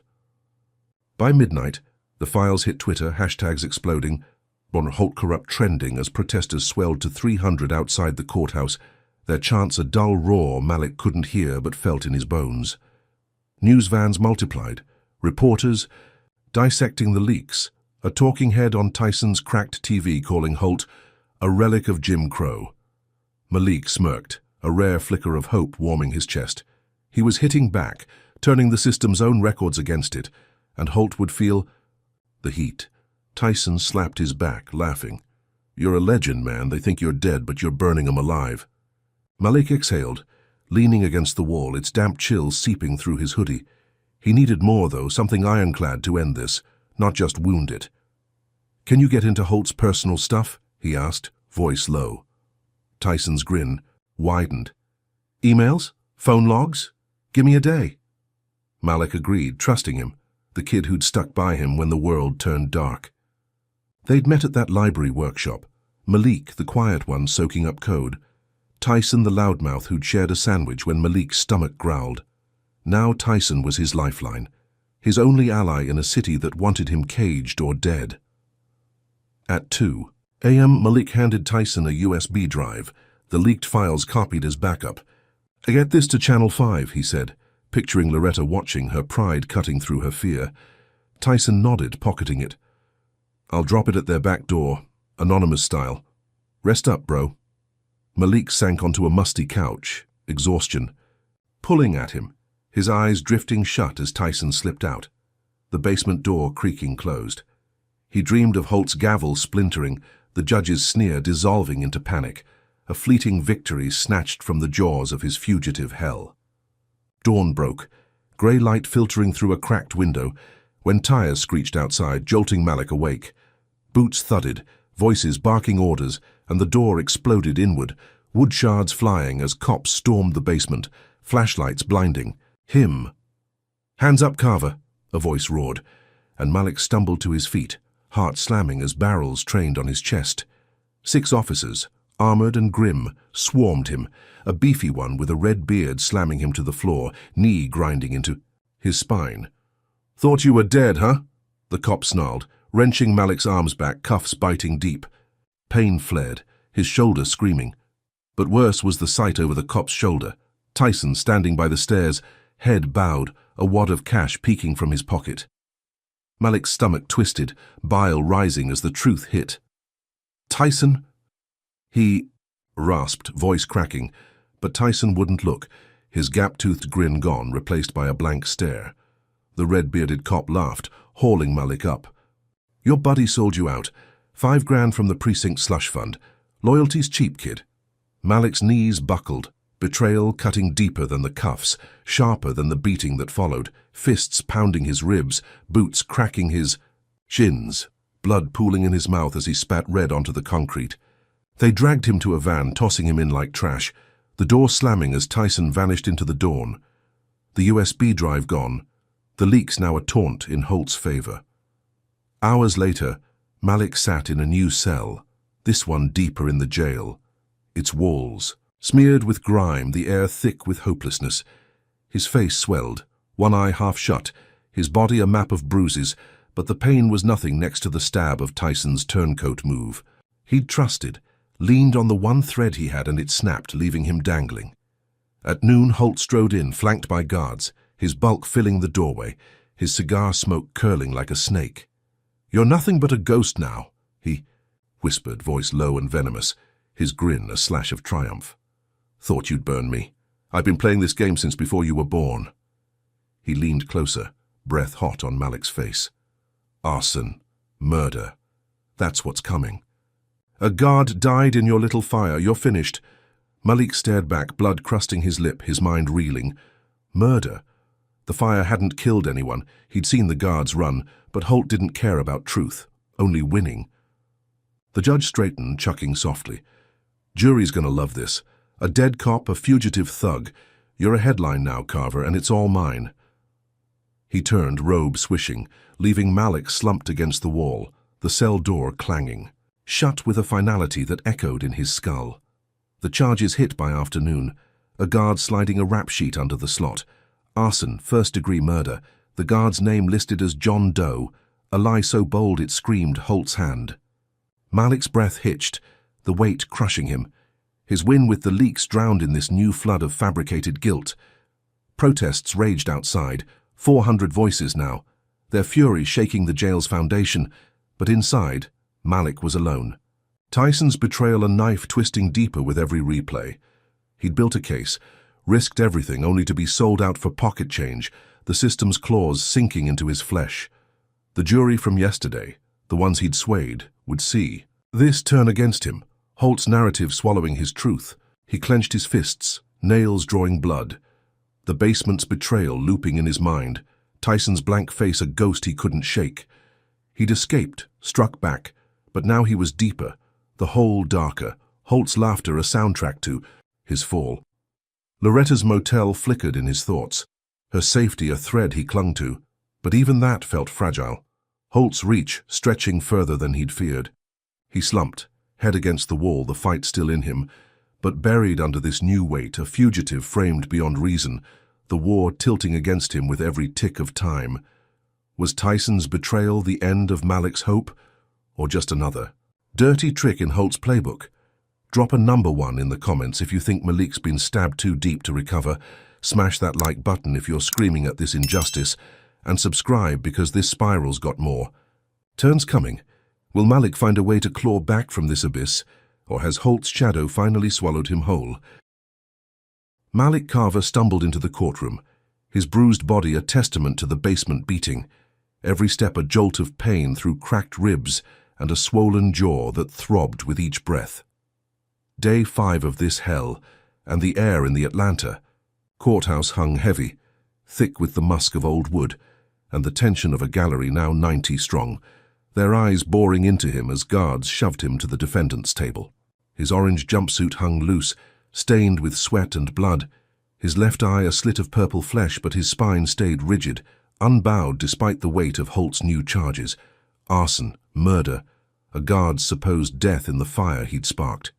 By midnight, the files hit Twitter, hashtags exploding, on Holt corrupt trending as protesters swelled to 300 outside the courthouse, their chants a dull roar Malik couldn't hear but felt in his bones. News vans multiplied, reporters dissecting the leaks, a talking head on Tyson's cracked TV calling Holt a relic of Jim Crow. Malik smirked, a rare flicker of hope warming his chest. He was hitting back, turning the system's own records against it, and Holt would feel the heat. Tyson slapped his back, laughing. "You're a legend, man. They think you're dead, but you're burning 'em alive." Malik exhaled, leaning against the wall, its damp chill seeping through his hoodie. He needed more, though, something ironclad to end this, not just wound it. "Can you get into Holt's personal stuff?" he asked, voice low. Tyson's grin widened. "Emails? Phone logs? Give me a day." Malik agreed, trusting him, the kid who'd stuck by him when the world turned dark. They'd met at that library workshop, Malik, the quiet one, soaking up code, Tyson, the loudmouth who'd shared a sandwich when Malik's stomach growled. Now Tyson was his lifeline, his only ally in a city that wanted him caged or dead. At 2 a.m., Malik handed Tyson a USB drive, the leaked files copied as backup. "Get this to Channel 5, he said, picturing Loretta watching, her pride cutting through her fear. Tyson nodded, pocketing it. "I'll drop it at their back door, anonymous style. Rest up, bro." Malik sank onto a musty couch, exhaustion, pulling at him, his eyes drifting shut as Tyson slipped out, the basement door creaking closed. He dreamed of Holt's gavel splintering, the judge's sneer dissolving into panic, a fleeting victory snatched from the jaws of his fugitive hell. Dawn broke, grey light filtering through a cracked window, when tires screeched outside, jolting Malik awake. Boots thudded, voices barking orders, and the door exploded inward, wood shards flying as cops stormed the basement, flashlights blinding. Him. "Hands up, Carver," a voice roared, and Malik stumbled to his feet, heart slamming as barrels trained on his chest. 6 officers, armored and grim, swarmed him, a beefy one with a red beard slamming him to the floor, knee grinding into his spine. "Thought you were dead, huh?" the cop snarled, wrenching Malik's arms back, cuffs biting deep. Pain flared, his shoulder screaming. But worse was the sight over the cop's shoulder. Tyson standing by the stairs, head bowed, a wad of cash peeking from his pocket. Malik's stomach twisted, bile rising as the truth hit. "Tyson?" He rasped, voice cracking, but Tyson wouldn't look, his gap-toothed grin gone, replaced by a blank stare. The red-bearded cop laughed, hauling Malik up. "Your buddy sold you out. 5 grand from the precinct slush fund. Loyalty's cheap, kid." Malik's knees buckled, betrayal cutting deeper than the cuffs, sharper than the beating that followed, fists pounding his ribs, boots cracking his shins, blood pooling in his mouth as he spat red onto the concrete. They dragged him to a van, tossing him in like trash, the door slamming as Tyson vanished into the dawn. The USB drive gone, the leaks now a taunt in Holt's favor. Hours later, Malik sat in a new cell, this one deeper in the jail. Its walls, smeared with grime, the air thick with hopelessness. His face swelled, one eye half shut, his body a map of bruises, but the pain was nothing next to the stab of Tyson's turncoat move. He'd trusted, leaned on the one thread he had, and it snapped, leaving him dangling. At noon, Holt strode in, flanked by guards, his bulk filling the doorway, his cigar smoke curling like a snake. "You're nothing but a ghost now," he whispered, voice low and venomous, his grin a slash of triumph. "Thought you'd burn me. I've been playing this game since before you were born." He leaned closer, breath hot on Malik's face. "Arson. Murder. That's what's coming. A guard died in your little fire. You're finished." Malik stared back, blood crusting his lip, his mind reeling. Murder? The fire hadn't killed anyone. He'd seen the guards run, but Holt didn't care about truth, only winning. The judge straightened, chucking softly. "Jury's gonna love this. A dead cop, a fugitive thug. You're a headline now, Carver, and it's all mine." He turned, robe swishing, leaving Malik slumped against the wall, the cell door clanging, shut with a finality that echoed in his skull. The charges hit by afternoon, a guard sliding a rap sheet under the slot. Arson, first-degree murder, the guard's name listed as John Doe, a lie so bold it screamed Holt's hand. Malik's breath hitched, the weight crushing him. His win with the leaks drowned in this new flood of fabricated guilt. Protests raged outside, 400 voices now, their fury shaking the jail's foundation, but inside, Malik was alone. Tyson's betrayal a knife twisting deeper with every replay. He'd built a case, risked everything only to be sold out for pocket change, the system's claws sinking into his flesh. The jury from yesterday, the ones he'd swayed, would see this turn against him, Holt's narrative swallowing his truth. He clenched his fists, nails drawing blood. The basement's betrayal looping in his mind, Tyson's blank face a ghost he couldn't shake. He'd escaped, struck back, but now he was deeper, the hole darker, Holt's laughter a soundtrack to his fall. Loretta's motel flickered in his thoughts, her safety a thread he clung to, but even that felt fragile. Holt's reach stretching further than he'd feared. He slumped, head against the wall, the fight still in him, but buried under this new weight, a fugitive framed beyond reason, the war tilting against him with every tick of time. Was Tyson's betrayal the end of Malik's hope, or just another dirty trick in Holt's playbook? Drop a number 1 in the comments if you think Malik's been stabbed too deep to recover. Smash that like button if you're screaming at this injustice, and subscribe because this spiral's got more. Turn's coming. Will Malik find a way to claw back from this abyss, or has Holt's shadow finally swallowed him whole? Malik Carver stumbled into the courtroom, his bruised body a testament to the basement beating, every step a jolt of pain through cracked ribs and a swollen jaw that throbbed with each breath. Day 5 of this hell, and the air in the Atlanta courthouse hung heavy, thick with the musk of old wood, and the tension of a gallery now 90 strong, their eyes boring into him as guards shoved him to the defendant's table. His orange jumpsuit hung loose, stained with sweat and blood, his left eye a slit of purple flesh, but his spine stayed rigid, unbowed despite the weight of Holt's new charges: arson, murder, a guard's supposed death in the fire he'd sparked.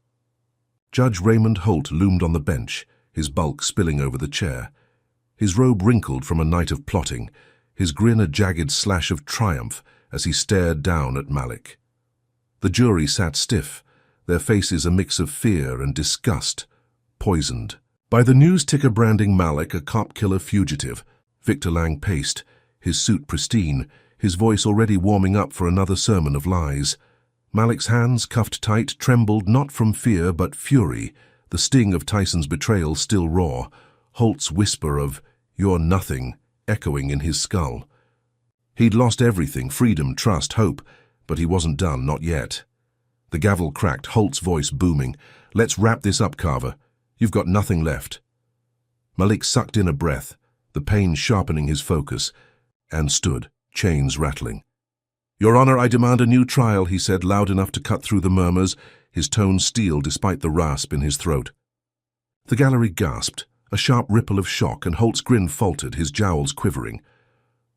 Judge Raymond Holt loomed on the bench, his bulk spilling over the chair. His robe wrinkled from a night of plotting, his grin a jagged slash of triumph as he stared down at Malik. The jury sat stiff, their faces a mix of fear and disgust, poisoned. By the news ticker branding Malik a cop-killer fugitive, Victor Lang paced, his suit pristine, his voice already warming up for another sermon of lies. Malik's hands, cuffed tight, trembled not from fear but fury, the sting of Tyson's betrayal still raw, Holt's whisper of, "You're nothing," echoing in his skull. He'd lost everything, freedom, trust, hope, but he wasn't done, not yet. The gavel cracked, Holt's voice booming. "Let's wrap this up, Carver. You've got nothing left." Malik sucked in a breath, the pain sharpening his focus, and stood, chains rattling. "Your Honor, I demand a new trial," he said, loud enough to cut through the murmurs, his tone steel despite the rasp in his throat. The gallery gasped, a sharp ripple of shock, and Holt's grin faltered, his jowls quivering.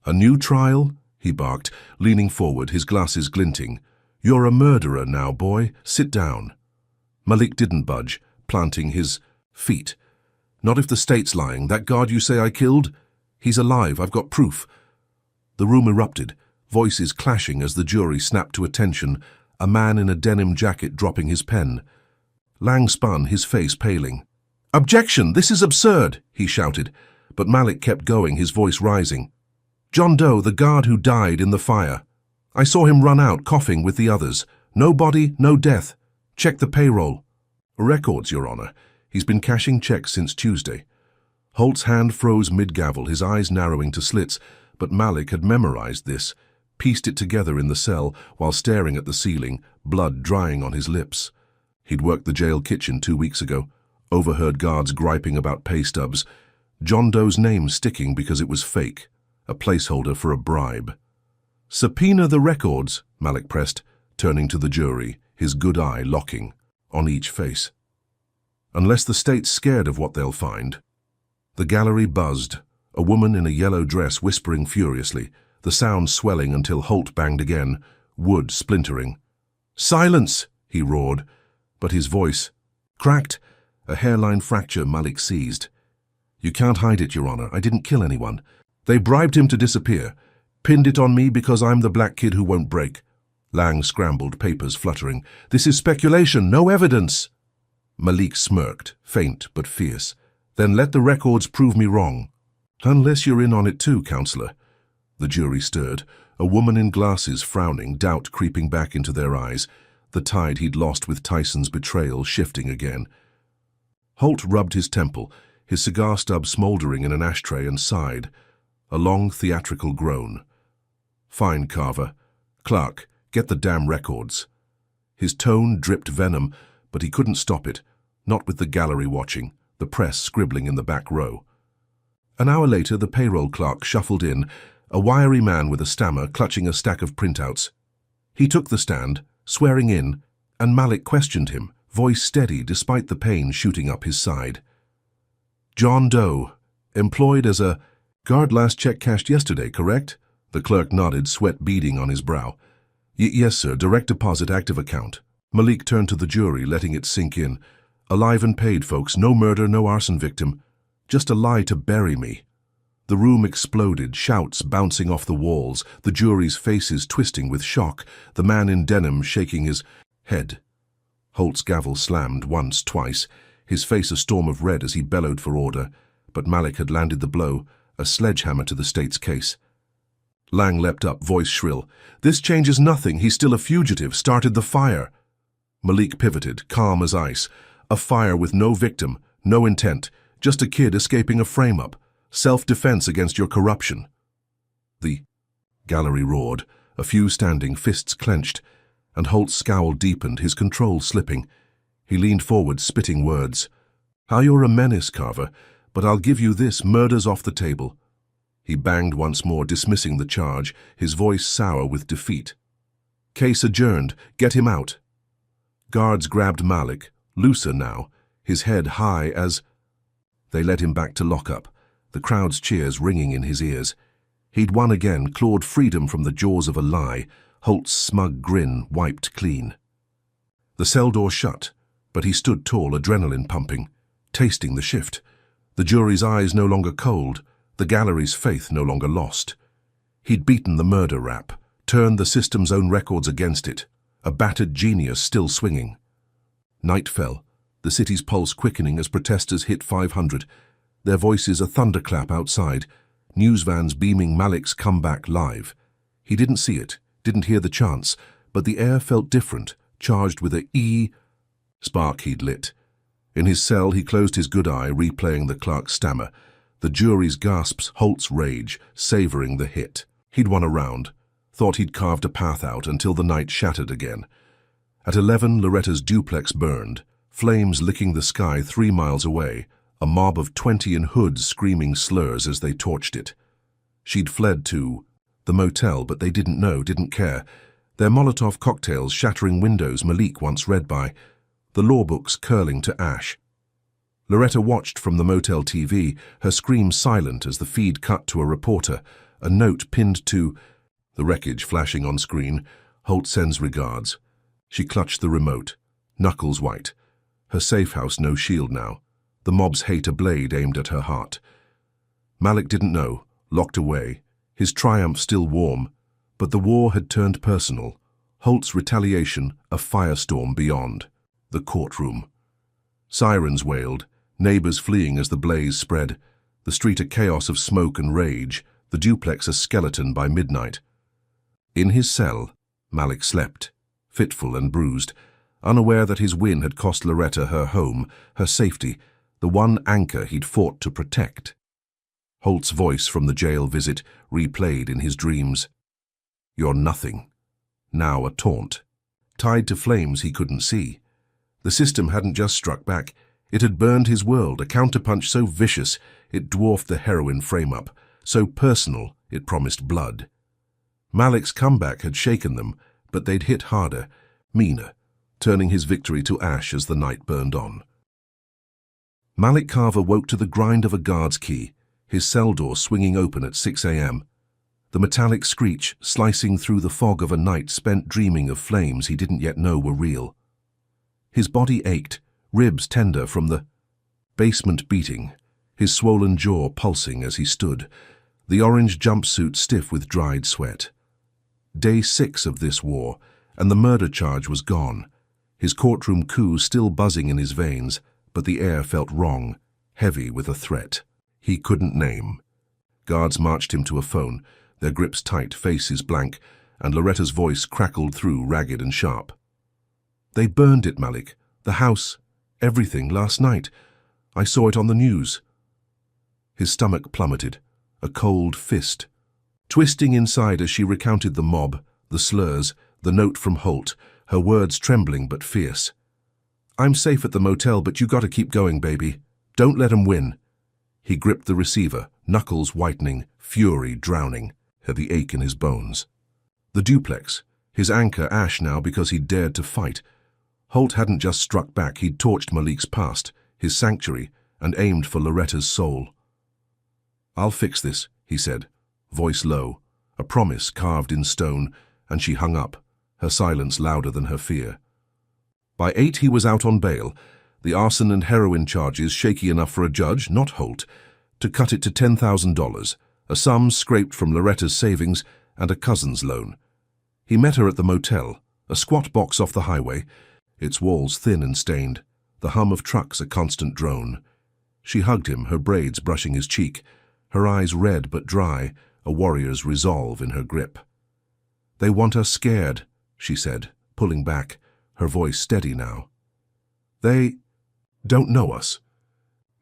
"A new trial?" he barked, leaning forward, his glasses glinting. "You're a murderer now, boy. Sit down." Malik didn't budge, planting his feet. "Not if the state's lying. That guard you say I killed? He's alive. I've got proof." The room erupted, voices clashing as the jury snapped to attention, a man in a denim jacket dropping his pen. Lang spun, his face paling. "Objection! This is absurd!" he shouted, but Malik kept going, his voice rising. "John Doe, the guard who died in the fire. I saw him run out, coughing with the others. No body, no death. Check the payroll." "Records, Your Honor. He's been cashing checks since Tuesday." Holt's hand froze mid-gavel, his eyes narrowing to slits, but Malik had memorized this, pieced it together in the cell while staring at the ceiling, blood drying on his lips. He'd worked the jail kitchen 2 weeks ago, overheard guards griping about pay stubs, John Doe's name sticking because it was fake, a placeholder for a bribe. "Subpoena the records," Malik pressed, turning to the jury, his good eye locking on each face. "Unless the state's scared of what they'll find." The gallery buzzed, a woman in a yellow dress whispering furiously, the sound swelling until Holt banged again, wood splintering. "Silence!" he roared, but his voice cracked, a hairline fracture Malik seized. "You can't hide it, Your Honor. I didn't kill anyone. They bribed him to disappear, pinned it on me because I'm the black kid who won't break." Lang scrambled, papers fluttering. "This is speculation, no evidence." Malik smirked, faint but fierce. "Then let the records prove me wrong." "Unless you're in on it too, Counselor." The jury stirred, a woman in glasses frowning, doubt creeping back into their eyes, the tide he'd lost with Tyson's betrayal shifting again. Holt rubbed his temple, his cigar stub smoldering in an ashtray, and sighed, a long theatrical groan. "Fine, Carver. Clark, get the damn records." His tone dripped venom, but he couldn't stop it, not with the gallery watching, the press scribbling in the back row. An hour later, the payroll clerk shuffled in, a wiry man with a stammer clutching a stack of printouts. He took the stand, swearing in, and Malik questioned him, voice steady despite the pain shooting up his side. "John Doe, employed as a guard, last check cashed yesterday, correct?" The clerk nodded, sweat beading on his brow. Yes, sir, direct deposit, active account." Malik turned to the jury, letting it sink in. "Alive and paid, folks. No murder, no arson victim. Just a lie to bury me." The room exploded, shouts bouncing off the walls, the jury's faces twisting with shock, the man in denim shaking his head. Holt's gavel slammed once, twice, his face a storm of red as he bellowed for order, but Malik had landed the blow, a sledgehammer to the state's case. Lang leapt up, voice shrill. "This changes nothing. He's still a fugitive, started the fire." Malik pivoted, calm as ice. A fire with no victim, no intent, just a kid escaping a frame-up. Self-defense against your corruption. The gallery roared, a few standing, fists clenched, and Holt's scowl deepened, his control slipping. He leaned forward, spitting words. "How you're a menace, Carver, but I'll give you this, murder's off the table." He banged once more, dismissing the charge, his voice sour with defeat. "Case adjourned. Get him out." Guards grabbed Malik, looser now, his head high as... They led him back to lockup, the crowd's cheers ringing in his ears. He'd won again, clawed freedom from the jaws of a lie, Holt's smug grin wiped clean. The cell door shut, but he stood tall, adrenaline pumping, tasting the shift. The jury's eyes no longer cold, the gallery's faith no longer lost. He'd beaten the murder rap, turned the system's own records against it, a battered genius still swinging. Night fell, the city's pulse quickening as protesters hit 500, their voices a thunderclap outside, news vans beaming Malik's comeback live. He didn't see it, didn't hear the chants, but the air felt different, charged with a spark he'd lit. In his cell, he closed his good eye, replaying the clerk's stammer, the jury's gasps, Holt's rage, savoring the hit. He'd won a round, thought he'd carved a path out until the night shattered again. At 11, Loretta's duplex burned, flames licking the sky 3 miles away, a mob of 20 in hoods screaming slurs as they torched it. She'd fled to the motel, but they didn't know, didn't care. Their Molotov cocktails shattering windows Malik once read by, the law books curling to ash. Loretta watched from the motel TV, her scream silent as the feed cut to a reporter, a note pinned to the wreckage flashing on screen. "Holt sends regards." She clutched the remote, knuckles white. Her safe house no shield now, the mob's hate a blade aimed at her heart. Malik didn't know, locked away, his triumph still warm, but the war had turned personal, Holt's retaliation a firestorm beyond. The courtroom. Sirens wailed, neighbors fleeing as the blaze spread, the street a chaos of smoke and rage, the duplex a skeleton by midnight. In his cell, Malik slept, fitful and bruised, unaware that his win had cost Loretta her home, her safety, the one anchor he'd fought to protect. Holt's voice from the jail visit replayed in his dreams. "You're nothing." Now a taunt, tied to flames he couldn't see. The system hadn't just struck back, it had burned his world, a counterpunch so vicious it dwarfed the heroin frame-up, so personal it promised blood. Malik's comeback had shaken them, but they'd hit harder, meaner, turning his victory to ash as the night burned on. Malik Carver woke to the grind of a guard's key, his cell door swinging open at 6 a.m. The metallic screech slicing through the fog of a night spent dreaming of flames he didn't yet know were real. His body ached, ribs tender from the basement beating, his swollen jaw pulsing as he stood, the orange jumpsuit stiff with dried sweat. Day 6 of this war, and the murder charge was gone, his courtroom coup still buzzing in his veins, but the air felt wrong, heavy with a threat he couldn't name. Guards marched him to a phone, their grips tight, faces blank, and Loretta's voice crackled through, ragged and sharp. "They burned it, Malik. The house, everything, last night. I saw it on the news." His stomach plummeted, a cold fist, twisting inside as she recounted the mob, the slurs, the note from Holt, her words trembling but fierce. "I'm safe at the motel, but you gotta keep going, baby. Don't let 'em win." He gripped the receiver, knuckles whitening, fury drowning, the ache in his bones. The duplex, his anchor ash now because he'd dared to fight. Holt hadn't just struck back, he'd torched Malik's past, his sanctuary, and aimed for Loretta's soul. "I'll fix this," he said, voice low, a promise carved in stone, and she hung up, her silence louder than her fear. By 8 he was out on bail, the arson and heroin charges shaky enough for a judge, not Holt, to cut it to $10,000, a sum scraped from Loretta's savings and a cousin's loan. He met her at the motel, a squat box off the highway, its walls thin and stained, the hum of trucks a constant drone. She hugged him, her braids brushing his cheek, her eyes red but dry, a warrior's resolve in her grip. "They want us scared," she said, pulling back, her voice steady now. "They don't know us."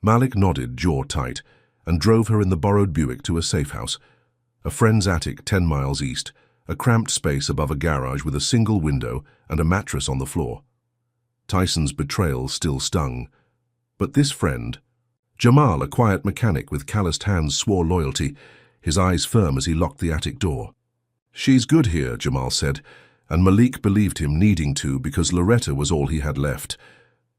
Malik nodded, jaw tight, and drove her in the borrowed Buick to a safe house, a friend's attic 10 miles east, a cramped space above a garage with a single window and a mattress on the floor. Tyson's betrayal still stung. But this friend, Jamal, a quiet mechanic with calloused hands, swore loyalty, his eyes firm as he locked the attic door. "She's good here," Jamal said, and Malik believed him, needing to, because Loretta was all he had left.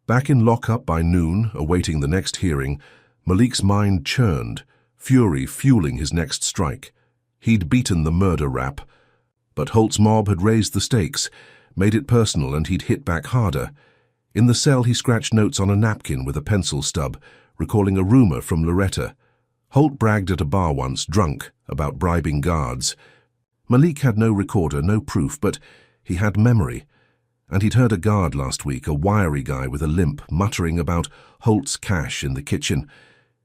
Back in lockup by noon, awaiting the next hearing, Malik's mind churned, fury fueling his next strike. He'd beaten the murder rap, but Holt's mob had raised the stakes, made it personal, and he'd hit back harder. In the cell he scratched notes on a napkin with a pencil stub, recalling a rumor from Loretta. Holt bragged at a bar once, drunk, about bribing guards. Malik had no recorder, no proof, but he had memory. And he'd heard a guard last week, a wiry guy with a limp, muttering about Holt's cash in the kitchen.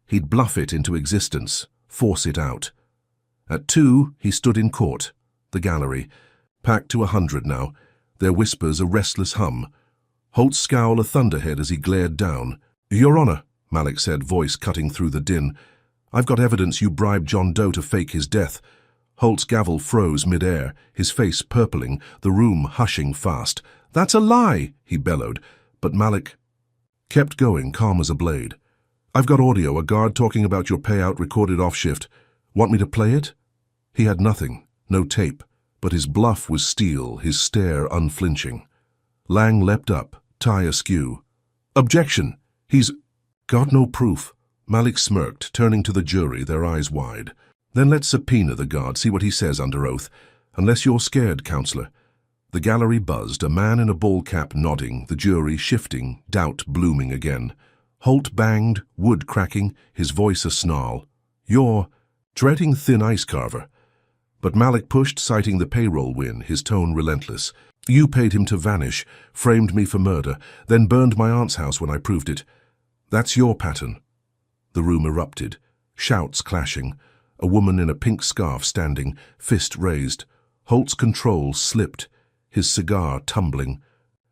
He'd bluff it into existence, force it out. At 2, he stood in court, the gallery, packed to 100 now, their whispers a restless hum. Holt's scowl a thunderhead as he glared down. "Your Honor," Malik said, voice cutting through the din, "I've got evidence you bribed John Doe to fake his death." Holt's gavel froze mid-air, his face purpling, the room hushing fast. "That's a lie," he bellowed, but Malik kept going, calm as a blade. "I've got audio, a guard talking about your payout recorded off shift. Want me to play it?" He had nothing, no tape, but his bluff was steel, his stare unflinching. Lang leapt up, tie askew. "Objection! He's got no proof." Malik smirked, turning to the jury, their eyes wide. "Then let's subpoena the guard, see what he says under oath. Unless you're scared, counselor." The gallery buzzed, a man in a ball cap nodding, the jury shifting, doubt blooming again. Holt banged, wood cracking, his voice a snarl. "You're treading thin ice, Carver." But Malik pushed, citing the payroll win, his tone relentless. "You paid him to vanish, framed me for murder, then burned my aunt's house when I proved it. That's your pattern." The room erupted, shouts clashing, a woman in a pink scarf standing, fist raised. Holt's control slipped, his cigar tumbling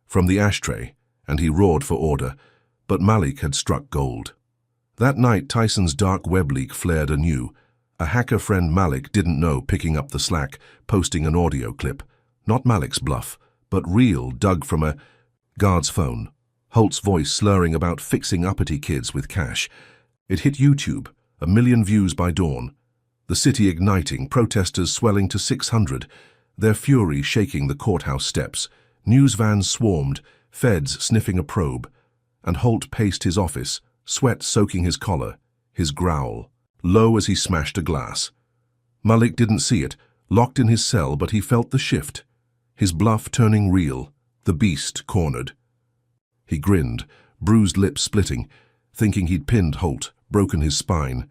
from the ashtray, and he roared for order, but Malik had struck gold. That night Tyson's dark web leak flared anew. A hacker friend Malik didn't know, picking up the slack, posting an audio clip. Not Malik's bluff, but real, dug from a guard's phone. Holt's voice slurring about fixing uppity kids with cash. It hit YouTube, 1 million views by dawn. The city igniting, protesters swelling to 600, their fury shaking the courthouse steps. News vans swarmed, feds sniffing a probe, and Holt paced his office, sweat soaking his collar, his growl, low as he smashed a glass. Malik didn't see it, locked in his cell, but he felt the shift, his bluff turning real, the beast cornered. He grinned, bruised lips splitting, thinking he'd pinned Holt, broken his spine.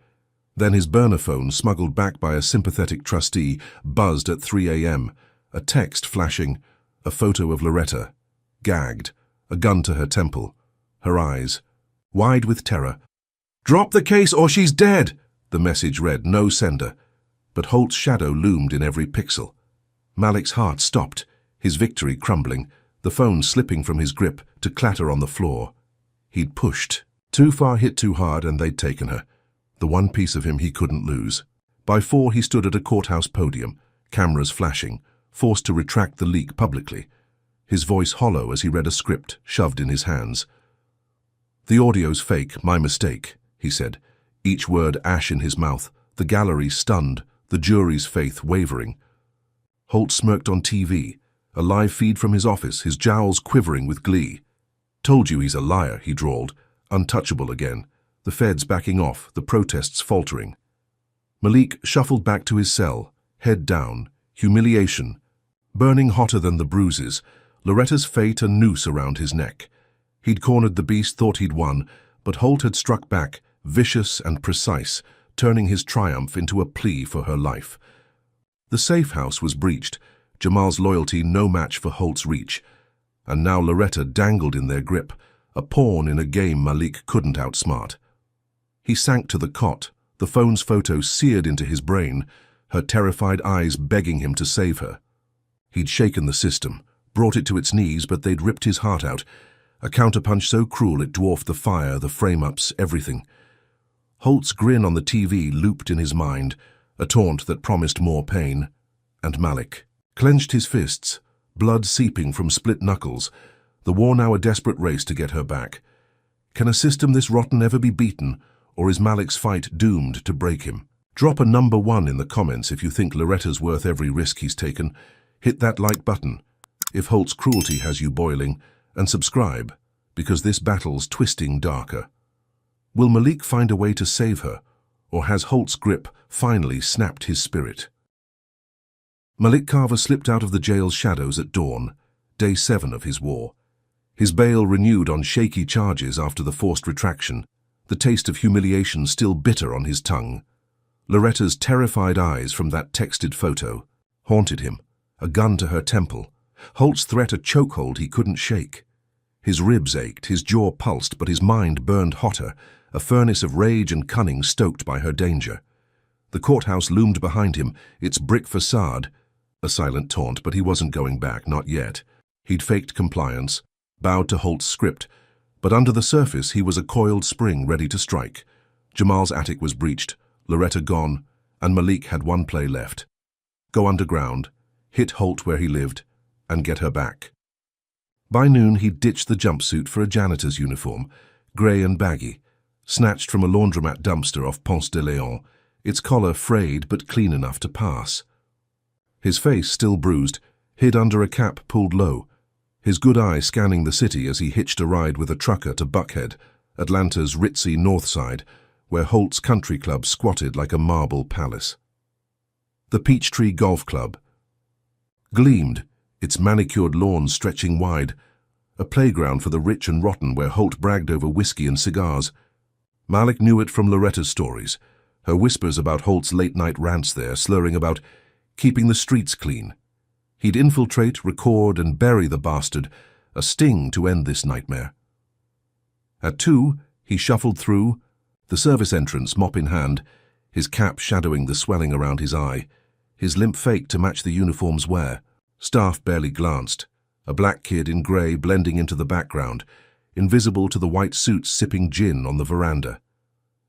Then his burner phone, smuggled back by a sympathetic trustee, buzzed at 3 a.m., a text flashing, a photo of Loretta, gagged, a gun to her temple, her eyes, wide with terror. "Drop the case or she's dead," the message read, no sender. But Holt's shadow loomed in every pixel. Malik's heart stopped, his victory crumbling, the phone slipping from his grip to clatter on the floor. He'd pushed. Too far, hit too hard, and they'd taken her. The one piece of him he couldn't lose. By 4 he stood at a courthouse podium, cameras flashing, forced to retract the leak publicly. His voice hollow as he read a script shoved in his hands. "The audio's fake, my mistake," he said, each word ash in his mouth, the gallery stunned, the jury's faith wavering. Holt smirked on TV, a live feed from his office, his jowls quivering with glee. "Told you he's a liar," he drawled, untouchable again, the feds backing off, the protests faltering. Malik shuffled back to his cell, head down, humiliation, burning hotter than the bruises, Loretta's fate a noose around his neck. He'd cornered the beast, thought he'd won, but Holt had struck back, vicious and precise, turning his triumph into a plea for her life. The safe house was breached, Jamal's loyalty no match for Holt's reach, and now Loretta dangled in their grip, a pawn in a game Malik couldn't outsmart. He sank to the cot, the phone's photo seared into his brain, her terrified eyes begging him to save her. He'd shaken the system, brought it to its knees, but they'd ripped his heart out, a counterpunch so cruel it dwarfed the fire, the frame-ups, everything. Holt's grin on the TV looped in his mind, a taunt that promised more pain, and Malik clenched his fists, blood seeping from split knuckles, The war now a desperate race to get her back. Can a system this rotten ever be beaten, or is Malik's fight doomed to break him? Drop a number 1 in the comments if you think Loretta's worth every risk he's taken. Hit that like button if Holt's cruelty has you boiling, and subscribe, because this battle's twisting darker. Will Malik find a way to save her, or has Holt's grip finally snapped his spirit? Malik Carver slipped out of the jail's shadows at dawn, day 7 of his war. His bail renewed on shaky charges after the forced retraction, the taste of humiliation still bitter on his tongue. Loretta's terrified eyes from that texted photo haunted him, a gun to her temple, Holt's threat a chokehold he couldn't shake. His ribs ached, his jaw pulsed, but his mind burned hotter, a furnace of rage and cunning stoked by her danger. The courthouse loomed behind him, its brick facade, a silent taunt, but he wasn't going back, not yet. He'd faked compliance, bowed to Holt's script, but under the surface he was a coiled spring ready to strike. Jamal's attic was breached, Loretta gone, and Malik had one play left. Go underground, hit Holt where he lived, and get her back. By noon he'd ditched the jumpsuit for a janitor's uniform, grey and baggy, snatched from a laundromat dumpster off Ponce de Leon, its collar frayed but clean enough to pass. His face, still bruised, hid under a cap pulled low, his good eye scanning the city as he hitched a ride with a trucker to Buckhead, Atlanta's ritzy north side, where Holt's country club squatted like a marble palace. The Peachtree Golf Club gleamed, its manicured lawns stretching wide, a playground for the rich and rotten where Holt bragged over whiskey and cigars. Malik knew it from Loretta's stories, her whispers about Holt's late-night rants there, slurring about keeping the streets clean. He'd infiltrate, record, and bury the bastard, a sting to end this nightmare. At 2, he shuffled through, the service entrance mop in hand, his cap shadowing the swelling around his eye, his limp fake to match the uniform's wear. Staff barely glanced, a black kid in grey blending into the background, invisible to the white suits sipping gin on the veranda.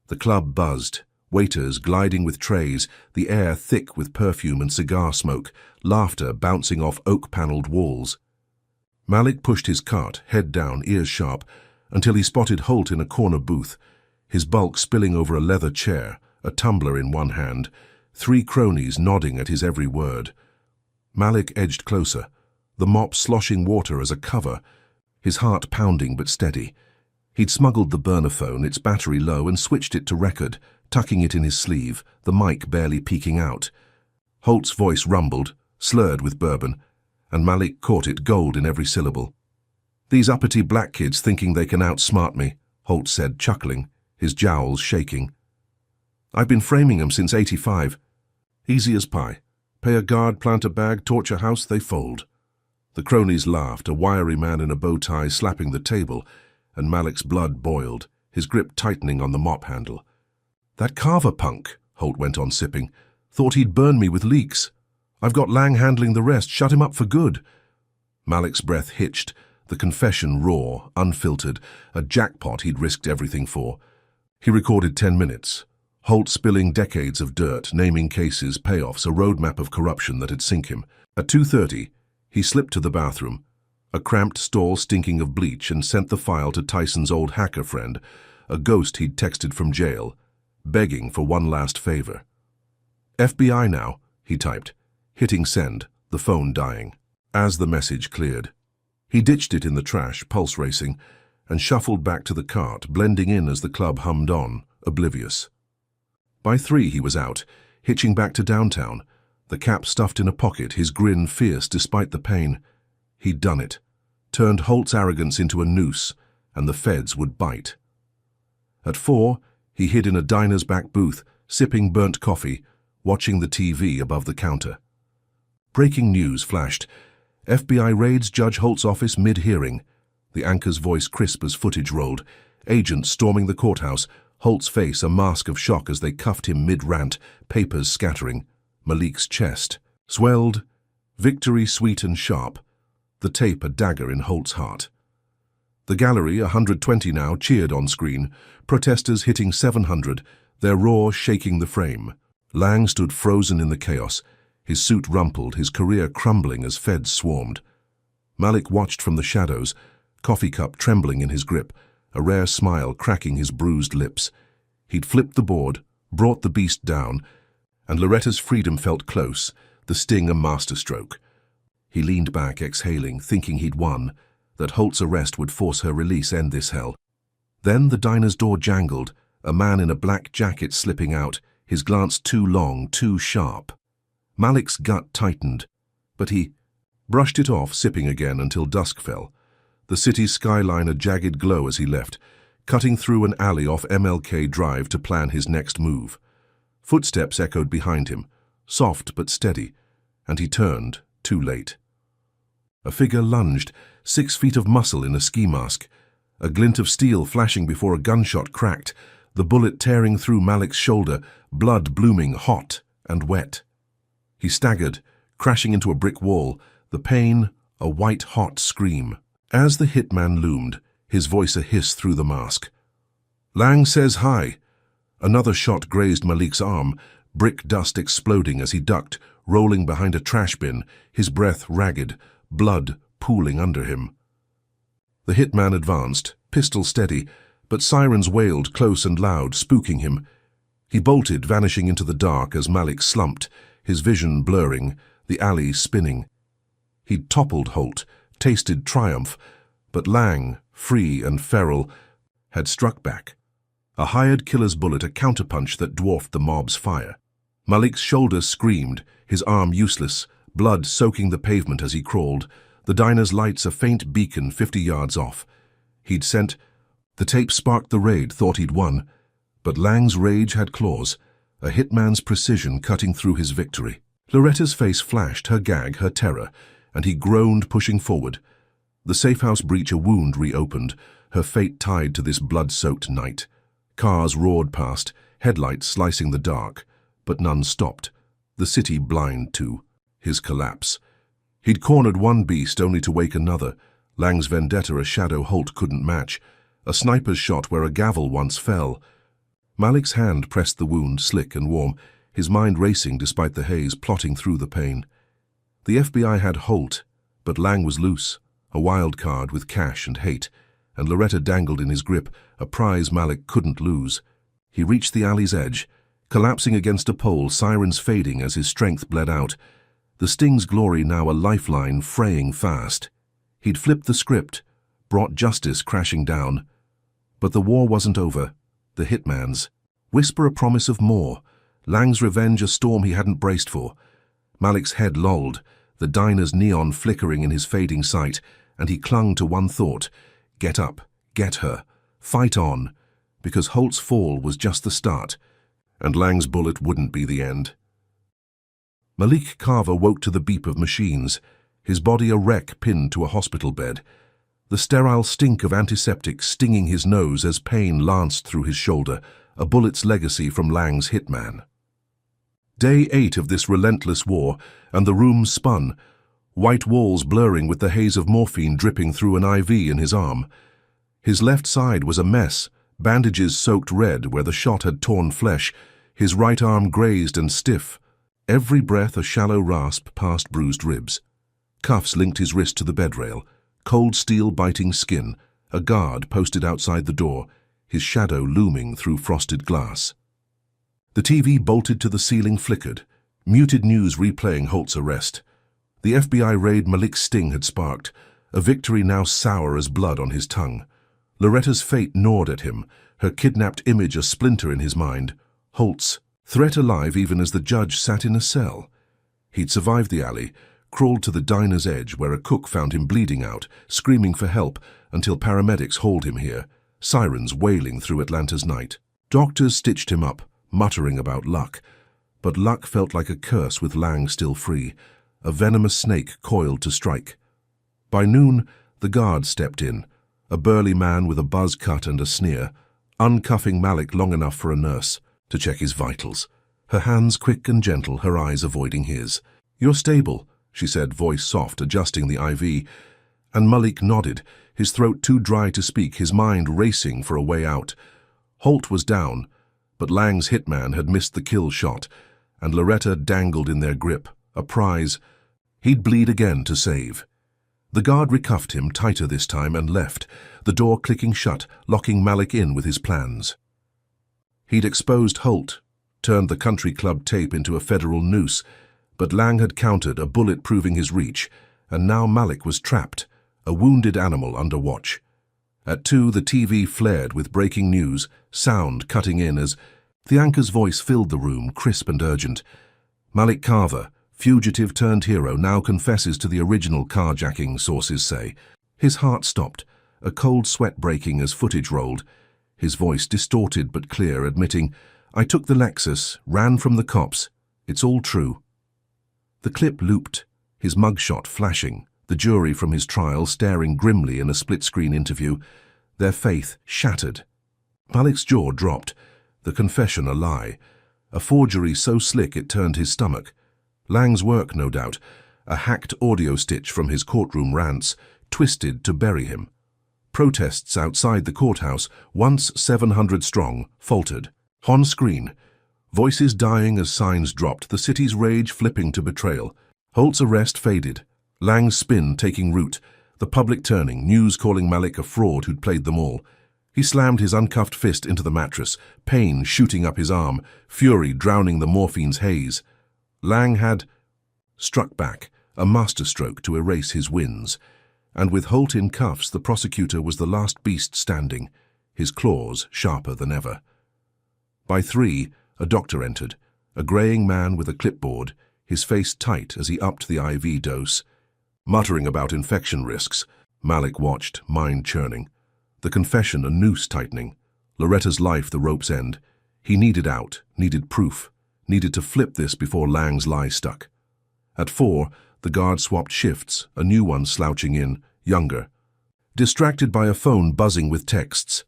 The club buzzed, waiters gliding with trays, the air thick with perfume and cigar smoke, laughter bouncing off oak-panelled walls. Malik pushed his cart, head down, ears sharp, until he spotted Holt in a corner booth, his bulk spilling over a leather chair, a tumbler in one hand, 3 cronies nodding at his every word. Malik edged closer, the mop sloshing water as a cover, his heart pounding but steady. He'd smuggled the burner phone, its battery low, and switched it to record, tucking it in his sleeve, the mic barely peeking out. Holt's voice rumbled, slurred with bourbon, and Malik caught it, gold in every syllable. "These uppity black kids thinking they can outsmart me," Holt said, chuckling, his jowls shaking. "I've been framing 'em since '85. Easy as pie. Pay a guard, plant a bag, torch a house, they fold." The cronies laughed, a wiry man in a bow tie slapping the table, and Malik's blood boiled, his grip tightening on the mop handle. "That Carver punk," Holt went on sipping, "thought he'd burn me with leaks. I've got Lang handling the rest, shut him up for good." Malik's breath hitched, the confession raw, unfiltered, a jackpot he'd risked everything for. He recorded 10 minutes. Holt spilling decades of dirt, naming cases, payoffs, a roadmap of corruption that had sunk him. At 2:30, he slipped to the bathroom, a cramped stall stinking of bleach, and sent the file to Tyson's old hacker friend, a ghost he'd texted from jail, begging for one last favor. "FBI now," he typed, hitting send, the phone dying. As the message cleared, he ditched it in the trash, pulse racing, and shuffled back to the cart, blending in as the club hummed on, oblivious. By 3 he was out, hitching back to downtown, the cap stuffed in a pocket, his grin fierce despite the pain. He'd done it, turned Holt's arrogance into a noose, and the feds would bite. At 4, he hid in a diner's back booth, sipping burnt coffee, watching the TV above the counter. Breaking news flashed. FBI raids Judge Holt's office mid-hearing. The anchor's voice crisp as footage rolled. Agents storming the courthouse, Holt's face a mask of shock as they cuffed him mid-rant, papers scattering. Malik's chest swelled, victory sweet and sharp, the tape a dagger in Holt's heart. The gallery, 120 now, cheered on screen, protesters hitting 700, their roar shaking the frame. Lang stood frozen in the chaos, his suit rumpled, his career crumbling as feds swarmed. Malik watched from the shadows, coffee cup trembling in his grip, a rare smile cracking his bruised lips. He'd flipped the board, brought the beast down, and Loretta's freedom felt close, the sting a masterstroke. He leaned back, exhaling, thinking he'd won, that Holt's arrest would force her release, end this hell. Then the diner's door jangled, a man in a black jacket slipping out, his glance too long, too sharp. Malik's gut tightened, but he brushed it off, sipping again until dusk fell. The city's skyline a jagged glow as he left, cutting through an alley off MLK Drive to plan his next move. Footsteps echoed behind him, soft but steady, and he turned, too late. A figure lunged, 6 feet of muscle in a ski mask, a glint of steel flashing before a gunshot cracked, the bullet tearing through Malik's shoulder, blood blooming hot and wet. He staggered, crashing into a brick wall, the pain a white-hot scream. As the hitman loomed, his voice a hiss through the mask. "Lang says hi." Another shot grazed Malik's arm, brick dust exploding as he ducked, rolling behind a trash bin, his breath ragged, blood pooling under him. The hitman advanced, pistol steady, but sirens wailed close and loud, spooking him. He bolted, vanishing into the dark as Malik slumped, his vision blurring, the alley spinning. He'd toppled Holt, tasted triumph, but Lang, free and feral, had struck back. A hired killer's bullet, a counterpunch that dwarfed the mob's fire. Malik's shoulder screamed, his arm useless, blood soaking the pavement as he crawled, the diner's lights a faint beacon 50 yards off. He'd sent. The tape sparked the raid, thought he'd won, but Lang's rage had claws, a hitman's precision cutting through his victory. Loretta's face flashed, her gag, her terror, and he groaned, pushing forward. The safehouse breach a wound reopened, her fate tied to this blood-soaked night. Cars roared past, headlights slicing the dark, but none stopped, the city blind to his collapse. He'd cornered one beast only to wake another, Lang's vendetta a shadow Holt couldn't match, a sniper's shot where a gavel once fell. Malik's hand pressed the wound, slick and warm, his mind racing despite the haze, plotting through the pain. The FBI had Holt, but Lang was loose, a wild card with cash and hate, and Loretta dangled in his grip, a prize Malik couldn't lose. He reached the alley's edge, collapsing against a pole, sirens fading as his strength bled out. The sting's glory now a lifeline fraying fast. He'd flipped the script, brought justice crashing down. But the war wasn't over, the hitman's. Whisper a promise of more, Lang's revenge a storm he hadn't braced for. Malik's head lolled, the diner's neon flickering in his fading sight, and he clung to one thought: get up, get her, fight on, because Holt's fall was just the start, and Lang's bullet wouldn't be the end. Malik Carver woke to the beep of machines, his body a wreck pinned to a hospital bed, the sterile stink of antiseptic stinging his nose as pain lanced through his shoulder, a bullet's legacy from Lang's hitman. Day 8 of this relentless war, and the room spun, white walls blurring with the haze of morphine dripping through an IV in his arm. His left side was a mess, bandages soaked red where the shot had torn flesh, his right arm grazed and stiff, every breath a shallow rasp past bruised ribs. Cuffs linked his wrist to the bedrail, cold steel biting skin, a guard posted outside the door, his shadow looming through frosted glass. The TV bolted to the ceiling flickered, muted news replaying Holt's arrest. The FBI raid Malik's sting had sparked, a victory now sour as blood on his tongue. Loretta's fate gnawed at him, her kidnapped image a splinter in his mind. Holt's threat alive even as the judge sat in a cell. He'd survived the alley, crawled to the diner's edge where a cook found him bleeding out, screaming for help until paramedics hauled him here, sirens wailing through Atlanta's night. Doctors stitched him up, muttering about luck, but luck felt like a curse with Lang still free, a venomous snake coiled to strike. By noon, the guard stepped in, a burly man with a buzz cut and a sneer, uncuffing Malik long enough for a nurse to check his vitals, her hands quick and gentle, her eyes avoiding his. "You're stable," she said, voice soft, adjusting the IV, and Malik nodded, his throat too dry to speak, his mind racing for a way out. Holt was down, but Lang's hitman had missed the kill shot, and Loretta dangled in their grip, a prize he'd bleed again to save. The guard recuffed him tighter this time and left, the door clicking shut, locking Malik in with his plans. He'd exposed Holt, turned the country club tape into a federal noose, but Lang had countered, a bullet proving his reach, and now Malik was trapped, a wounded animal under watch. At 2, the TV flared with breaking news, sound cutting in as the anchor's voice filled the room, crisp and urgent. Malik Carver, fugitive turned hero, now confesses to the original carjacking, sources say. His heart stopped, a cold sweat breaking as footage rolled, his voice distorted but clear, admitting, "I took the Lexus, ran from the cops. It's all true." The clip looped, his mugshot flashing, the jury from his trial staring grimly in a split-screen interview, their faith shattered. Malik's jaw dropped, the confession a lie, a forgery so slick it turned his stomach. Lang's work, no doubt, a hacked audio stitch from his courtroom rants, twisted to bury him. Protests outside the courthouse, once 700 strong, faltered. On screen, voices dying as signs dropped, the city's rage flipping to betrayal. Holt's arrest faded, Lang's spin taking root, the public turning, news calling Malik a fraud who'd played them all. He slammed his uncuffed fist into the mattress, pain shooting up his arm, fury drowning the morphine's haze. Lang had struck back, a masterstroke to erase his wins. And with Holt in cuffs, the prosecutor was the last beast standing, his claws sharper than ever. By 3, a doctor entered, a greying man with a clipboard, his face tight as he upped the IV dose. Muttering about infection risks, Malik watched, mind churning. The confession a noose tightening, Loretta's life the rope's end. He needed out, needed proof, needed to flip this before Lang's lie stuck. At 4, the guard swapped shifts, a new one slouching in, younger. Distracted by a phone buzzing with texts.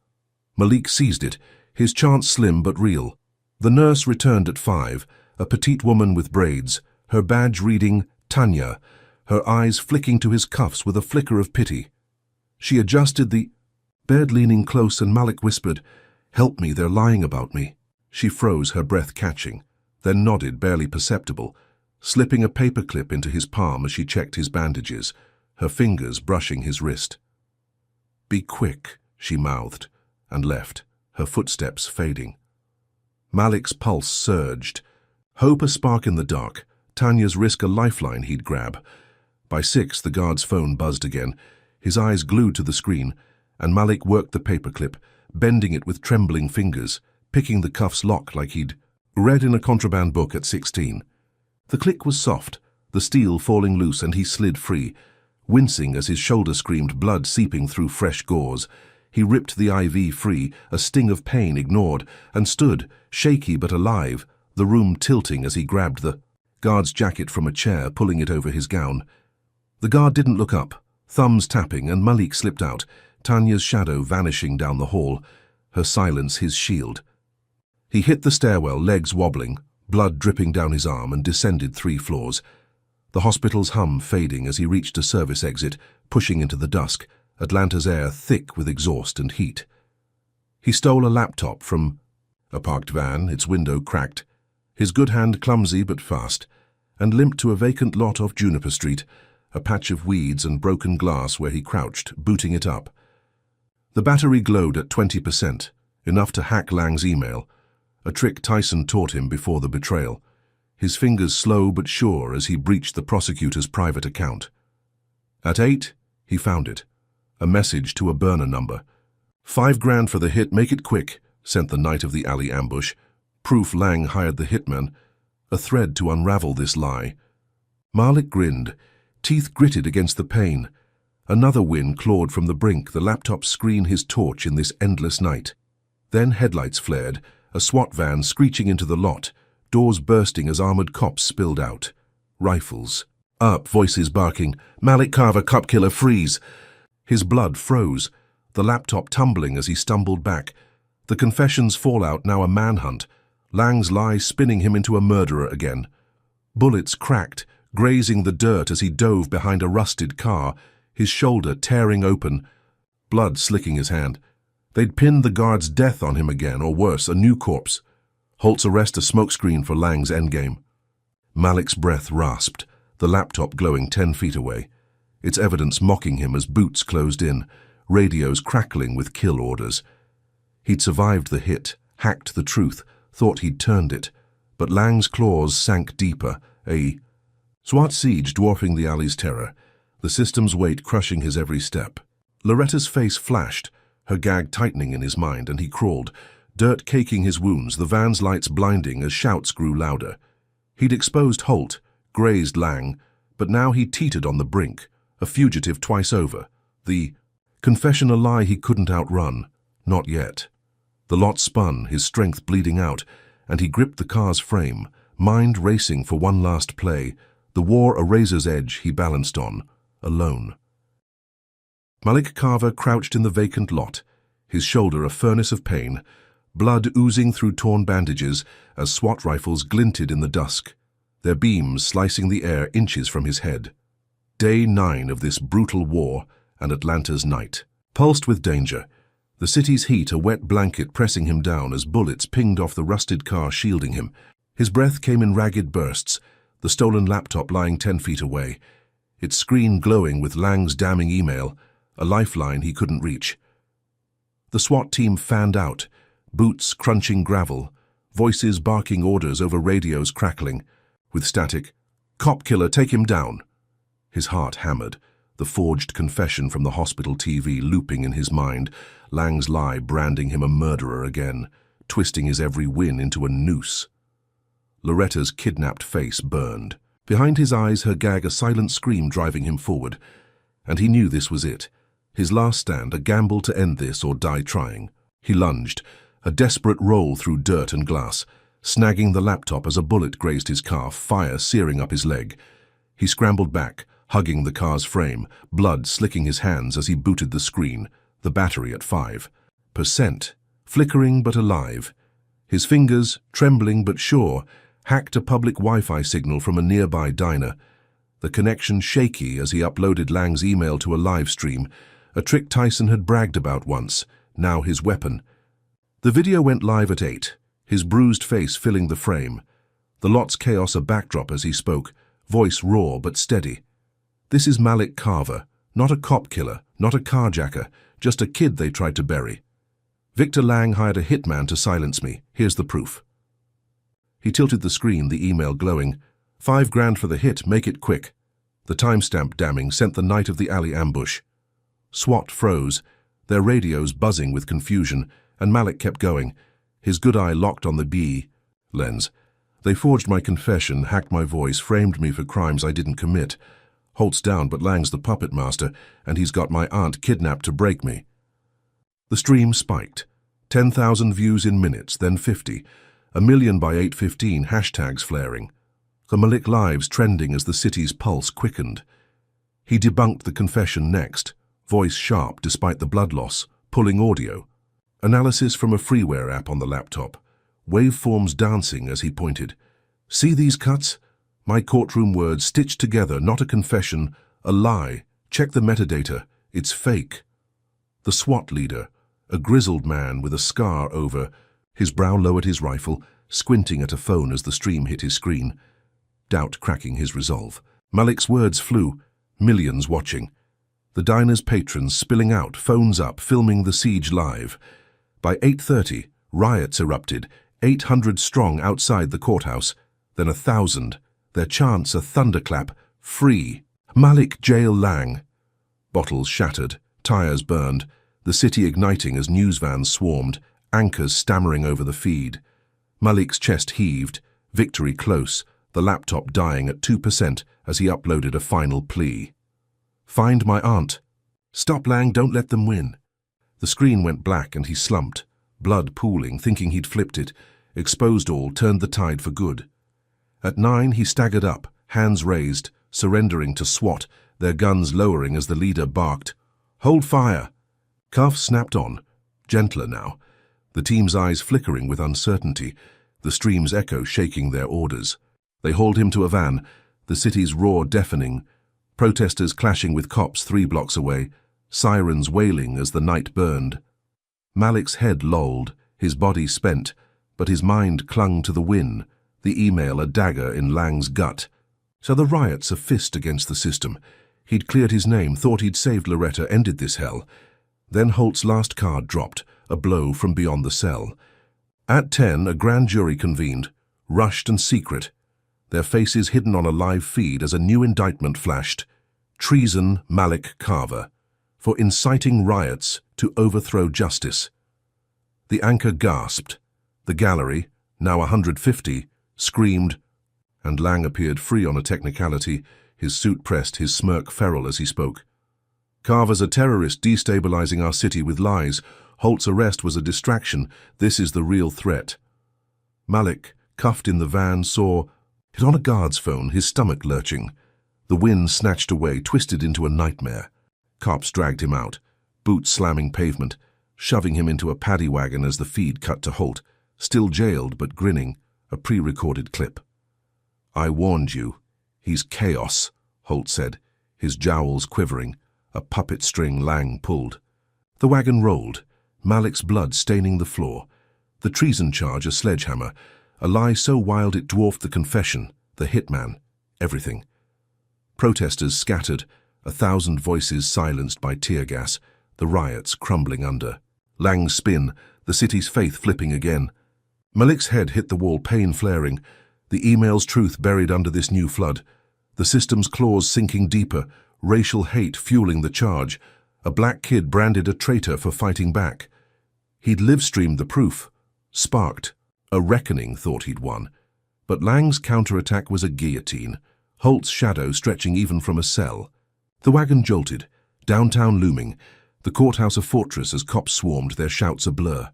Malik seized it, his chance slim but real. The nurse returned at 5, a petite woman with braids, her badge reading Tanya, her eyes flicking to his cuffs with a flicker of pity. She adjusted the bed, leaning close, and Malik whispered, "Help me, they're lying about me." She froze, her breath catching, then nodded, barely perceptible, slipping a paperclip into his palm as she checked his bandages, her fingers brushing his wrist. "Be quick," she mouthed, and left, her footsteps fading. Malik's pulse surged. Hope a spark in the dark, Tanya's risk a lifeline he'd grab. By 6, the guard's phone buzzed again, his eyes glued to the screen, and Malik worked the paperclip, bending it with trembling fingers, picking the cuff's lock like he'd read in a contraband book at 16. The click was soft, the steel falling loose, and he slid free. Wincing as his shoulder screamed, blood seeping through fresh gauze. He ripped the IV free, a sting of pain ignored, and stood, shaky but alive, the room tilting as he grabbed the guard's jacket from a chair, pulling it over his gown. The guard didn't look up, thumbs tapping, and Malik slipped out, Tanya's shadow vanishing down the hall, her silence his shield. He hit the stairwell, legs wobbling, blood dripping down his arm, and descended 3 floors. The hospital's hum fading as he reached a service exit, pushing into the dusk, Atlanta's air thick with exhaust and heat. He stole a laptop from a parked van, its window cracked, his good hand clumsy but fast, and limped to a vacant lot off Juniper Street, a patch of weeds and broken glass where he crouched, booting it up. The battery glowed at 20%, enough to hack Lang's email, a trick Tyson taught him before the betrayal, his fingers slow but sure as he breached the prosecutor's private account. At 8, he found it, a message to a burner number. "$5 grand for the hit, make it quick," sent the night of the alley ambush. Proof Lang hired the hitman, a thread to unravel this lie. Malik grinned, teeth gritted against the pain. Another win clawed from the brink, the laptop's screen his torch in this endless night. Then headlights flared, a SWAT van screeching into the lot, doors bursting as armored cops spilled out. Rifles. Up, voices barking, "Malik Carver, cop killer, freeze!" His blood froze, the laptop tumbling as he stumbled back. The confession's fallout now a manhunt, Lang's lie spinning him into a murderer again. Bullets cracked, grazing the dirt as he dove behind a rusted car, his shoulder tearing open, blood slicking his hand. They'd pinned the guard's death on him again, or worse, a new corpse. Holt's arrest a smokescreen for Lang's endgame. Malik's breath rasped, the laptop glowing 10 feet away. its evidence mocking him as boots closed in, radios crackling with kill orders. He'd survived the hit, hacked the truth, thought he'd turned it, but Lang's claws sank deeper, a SWAT siege dwarfing the alley's terror, the system's weight crushing his every step. Loretta's face flashed, her gag tightening in his mind, and he crawled, dirt caking his wounds, the van's lights blinding as shouts grew louder. He'd exposed Holt, grazed Lang, but now he teetered on the brink, a fugitive twice over. The confession a lie he couldn't outrun. Not yet. The lot spun, his strength bleeding out, and he gripped the car's frame, mind racing for one last play, the war a razor's edge he balanced on, alone. Malik Carver crouched in the vacant lot, his shoulder a furnace of pain, blood oozing through torn bandages as SWAT rifles glinted in the dusk, their beams slicing the air inches from his head. Day 9 of this brutal war and Atlanta's night. Pulsed with danger, the city's heat a wet blanket pressing him down as bullets pinged off the rusted car shielding him. His breath came in ragged bursts, the stolen laptop lying 10 feet away, its screen glowing with Lang's damning email, a lifeline he couldn't reach. The SWAT team fanned out, boots crunching gravel, voices barking orders over radios crackling, with static, "Cop killer, take him down." His heart hammered, the forged confession from the hospital TV looping in his mind, Lang's lie branding him a murderer again, twisting his every win into a noose. Loretta's kidnapped face burned. Behind his eyes her gag a silent scream driving him forward, and he knew this was it. His last stand, a gamble to end this or die trying. He lunged, a desperate roll through dirt and glass, snagging the laptop as a bullet grazed his calf, fire searing up his leg. He scrambled back, hugging the car's frame, blood slicking his hands as he booted the screen, the battery at 5%, flickering but alive. His fingers, trembling but sure, hacked a public Wi-Fi signal from a nearby diner, the connection shaky as he uploaded Lang's email to a live stream, a trick Tyson had bragged about once, now his weapon. The video went live at 8, his bruised face filling the frame, the lot's chaos a backdrop as he spoke, voice raw but steady. "This is Malik Carver, not a cop killer, not a carjacker, just a kid they tried to bury. Victor Lang hired a hitman to silence me. Here's the proof." He tilted the screen, the email glowing. $5,000 for the hit, make it quick. The timestamp damning sent the night of the alley ambush. SWAT froze, their radios buzzing with confusion, and Malik kept going, his good eye locked on the B lens. "They forged my confession, hacked my voice, framed me for crimes I didn't commit. Holt's down, but Lang's the puppet master, and he's got my aunt kidnapped to break me." The stream spiked. 10,000 views in minutes, then 50. 1 million by 8:15, hashtags flaring. The Malik lives trending as the city's pulse quickened. He debunked the confession next, voice sharp despite the blood loss, pulling audio. Analysis from a freeware app on the laptop. Waveforms dancing as he pointed. "See these cuts? My courtroom words stitched together, not a confession, a lie. Check the metadata. It's fake." The SWAT leader, a grizzled man with a scar over, his brow lowered his rifle, squinting at a phone as the stream hit his screen, doubt cracking his resolve. Malik's words flew, millions watching. The diner's patrons spilling out, phones up, filming the siege live. By 8:30, riots erupted, 800 strong outside the courthouse, then 1,000, their chants a thunderclap, "Free! Malik Jail Lang!" Bottles shattered, tires burned, the city igniting as news vans swarmed, anchors stammering over the feed. Malik's chest heaved, victory close, the laptop dying at 2% as he uploaded a final plea. "Find my aunt. Stop Lang, don't let them win." The screen went black and he slumped, blood pooling, thinking he'd flipped it, exposed all, turned the tide for good. At 9 he staggered up, hands raised, surrendering to SWAT, their guns lowering as the leader barked, "Hold fire!" Cuffs snapped on, gentler now, the team's eyes flickering with uncertainty, the stream's echo shaking their orders. They hauled him to a van, the city's roar deafening, protesters clashing with cops 3 blocks away, sirens wailing as the night burned. Malik's head lolled, his body spent, but his mind clung to the win, the email a dagger in Lang's gut. So the riot's a fist against the system. He'd cleared his name, thought he'd saved Loretta, ended this hell. Then Holt's last card dropped, a blow from beyond the cell. At 10, a grand jury convened, rushed and secret, their faces hidden on a live feed as a new indictment flashed. Treason Malik Carver, for inciting riots to overthrow justice. The anchor gasped. The gallery, now 150, screamed, and Lang appeared free on a technicality, his suit pressed, his smirk feral as he spoke. Carver's a terrorist destabilizing our city with lies. Holt's arrest was a distraction. This is the real threat. Malik, cuffed in the van, saw it on a guard's phone, his stomach lurching. The wind snatched away, twisted into a nightmare. Cops dragged him out, boots slamming pavement, shoving him into a paddy wagon as the feed cut to Holt, still jailed but grinning, a pre-recorded clip. "I warned you. He's chaos," Holt said, his jowls quivering, a puppet string Lang pulled. The wagon rolled, Malik's blood staining the floor. The treason charge a sledgehammer, a lie so wild it dwarfed the confession, the hitman, everything. Protesters scattered, 1,000 voices silenced by tear gas, the riots crumbling under. Lang's spin, the city's faith flipping again. Malik's head hit the wall, pain flaring, the email's truth buried under this new flood, the system's claws sinking deeper, racial hate fueling the charge, a black kid branded a traitor for fighting back. He'd live-streamed the proof, sparked, a reckoning thought he'd won. But Lang's counterattack was a guillotine, Holt's shadow stretching even from a cell. The wagon jolted, downtown looming, the courthouse a fortress as cops swarmed, their shouts a blur.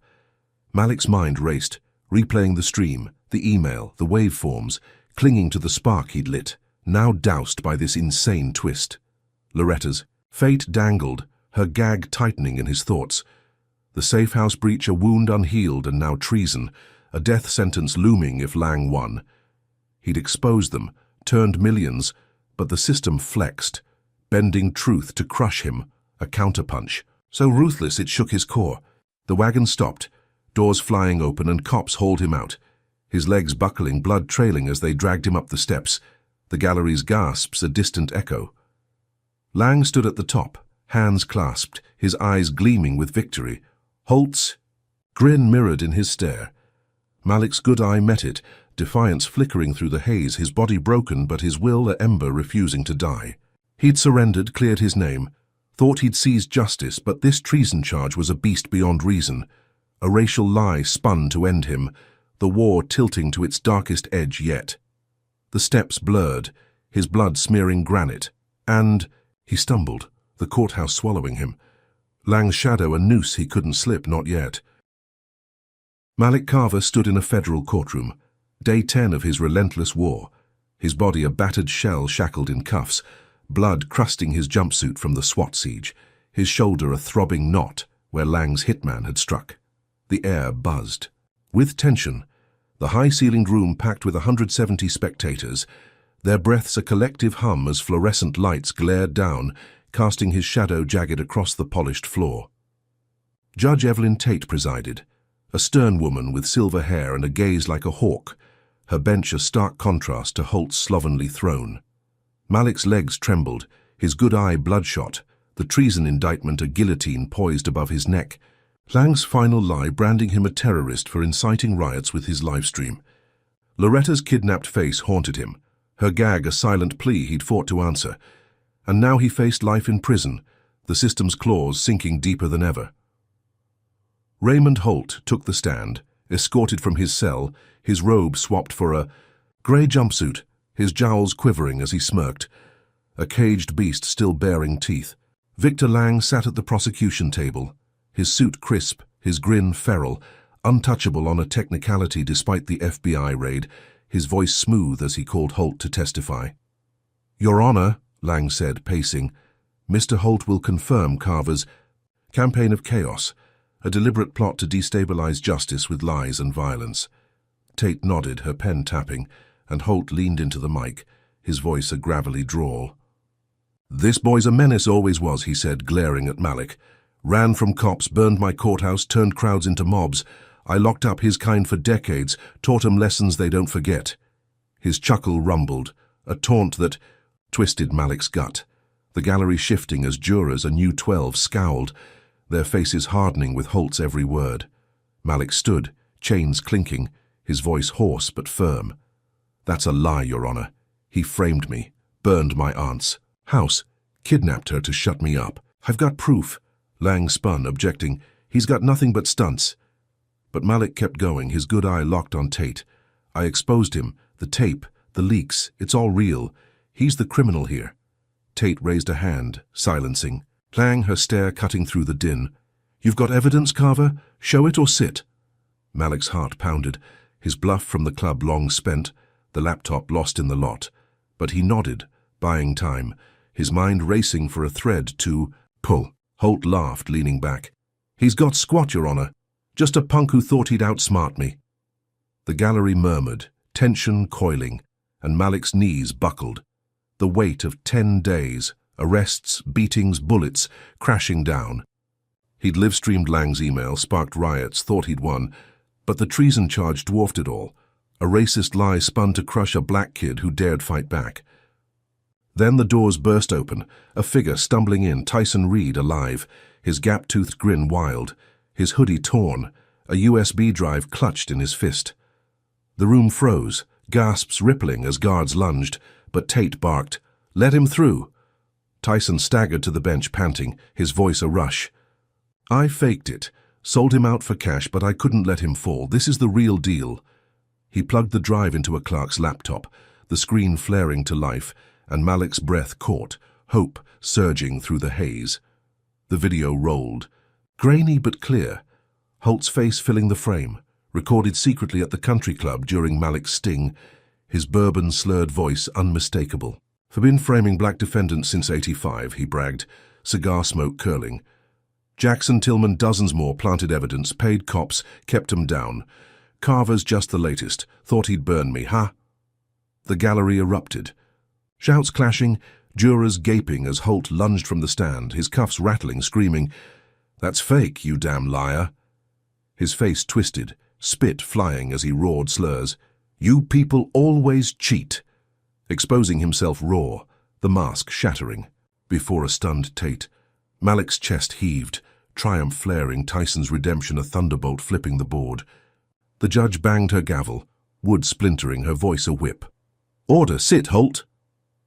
Malik's mind raced, replaying the stream, the email, the waveforms, clinging to the spark he'd lit, now doused by this insane twist. Loretta's fate dangled, her gag tightening in his thoughts. The safe house breach, a wound unhealed, and now treason, a death sentence looming if Lang won. He'd exposed them, turned millions, but the system flexed, bending truth to crush him, a counterpunch, so ruthless it shook his core. The wagon stopped, doors flying open, and cops hauled him out, his legs buckling, blood trailing as they dragged him up the steps, the gallery's gasps a distant echo. Lang stood at the top, hands clasped, his eyes gleaming with victory. Holt's grin mirrored in his stare. Malik's good eye met it, defiance flickering through the haze, his body broken but his will a ember refusing to die. He'd surrendered, cleared his name, thought he'd seized justice, but this treason charge was a beast beyond reason. A racial lie spun to end him, the war tilting to its darkest edge yet. The steps blurred, his blood smearing granite, and he stumbled, the courthouse swallowing him. Lang's shadow a noose he couldn't slip, not yet. Malik Carver stood in a federal courtroom, day 10 of his relentless war, his body a battered shell shackled in cuffs, blood crusting his jumpsuit from the SWAT siege, his shoulder a throbbing knot where Lang's hitman had struck. The air buzzed. With tension, the high-ceilinged room packed with 170 spectators, their breaths a collective hum as fluorescent lights glared down, casting his shadow jagged across the polished floor. Judge Evelyn Tate presided, a stern woman with silver hair and a gaze like a hawk, her bench a stark contrast to Holt's slovenly throne. Malik's legs trembled, his good eye bloodshot, the treason indictment a guillotine poised above his neck, Lang's final lie branding him a terrorist for inciting riots with his livestream. Loretta's kidnapped face haunted him, her gag a silent plea he'd fought to answer, and now he faced life in prison, the system's claws sinking deeper than ever. Raymond Holt took the stand, escorted from his cell, his robe swapped for a grey jumpsuit, his jowls quivering as he smirked, a caged beast still baring teeth. Victor Lang sat at the prosecution table, his suit crisp, his grin feral, untouchable on a technicality despite the FBI raid, his voice smooth as he called Holt to testify. "Your Honor," Lang said, pacing, "Mr. Holt will confirm Carver's campaign of chaos, a deliberate plot to destabilize justice with lies and violence." Tate nodded, her pen tapping, and Holt leaned into the mic, his voice a gravelly drawl. "This boy's a menace, always was," he said, glaring at Malik. "Ran from cops, burned my courthouse, turned crowds into mobs. I locked up his kind for decades, taught 'em lessons they don't forget." His chuckle rumbled, a taunt that twisted Malik's gut. The gallery shifting as jurors, a new 12, scowled, their faces hardening with Holt's every word. Malik stood, chains clinking, his voice hoarse but firm. "That's a lie, Your Honor. He framed me, burned my aunt's house, kidnapped her to shut me up. I've got proof." Lang spun, objecting. "He's got nothing but stunts." But Malik kept going, his good eye locked on Tate. "I exposed him. The tape, the leaks, it's all real. He's the criminal here." Tate raised a hand, silencing. Lang, her stare cutting through the din. "You've got evidence, Carver? Show it or sit." Malik's heart pounded, his bluff from the club long spent, the laptop lost in the lot. But he nodded, buying time, his mind racing for a thread to pull. Holt laughed, leaning back. "He's got squat, Your Honor. Just a punk who thought he'd outsmart me." The gallery murmured, tension coiling, and Malik's knees buckled. The weight of 10 days, arrests, beatings, bullets, crashing down. He'd live-streamed Lang's email, sparked riots, thought he'd won, but the treason charge dwarfed it all. A racist lie spun to crush a black kid who dared fight back. Then the doors burst open, a figure stumbling in, Tyson Reed alive, his gap-toothed grin wild, his hoodie torn, a USB drive clutched in his fist. The room froze, gasps rippling as guards lunged, but Tate barked, "Let him through." Tyson staggered to the bench, panting, his voice a rush. "I faked it, sold him out for cash, but I couldn't let him fall. This is the real deal." He plugged the drive into a clerk's laptop, the screen flaring to life, and Malik's breath caught, hope surging through the haze. The video rolled, grainy but clear, Holt's face filling the frame, recorded secretly at the country club during Malik's sting, his bourbon-slurred voice unmistakable. "For been framing black defendants since '85, he bragged, cigar smoke curling. "Jackson Tillman, dozens more, planted evidence, paid cops, kept 'em down. Carver's just the latest, thought he'd burn me, huh?" The gallery erupted. Shouts clashing, jurors gaping as Holt lunged from the stand, his cuffs rattling, screaming, "That's fake, you damn liar." His face twisted, spit flying as he roared slurs. "You people always cheat," exposing himself raw, the mask shattering. Before a stunned Tate, Malik's chest heaved, triumph flaring, Tyson's redemption a thunderbolt flipping the board. The judge banged her gavel, wood splintering, her voice a whip. "Order, sit, Holt."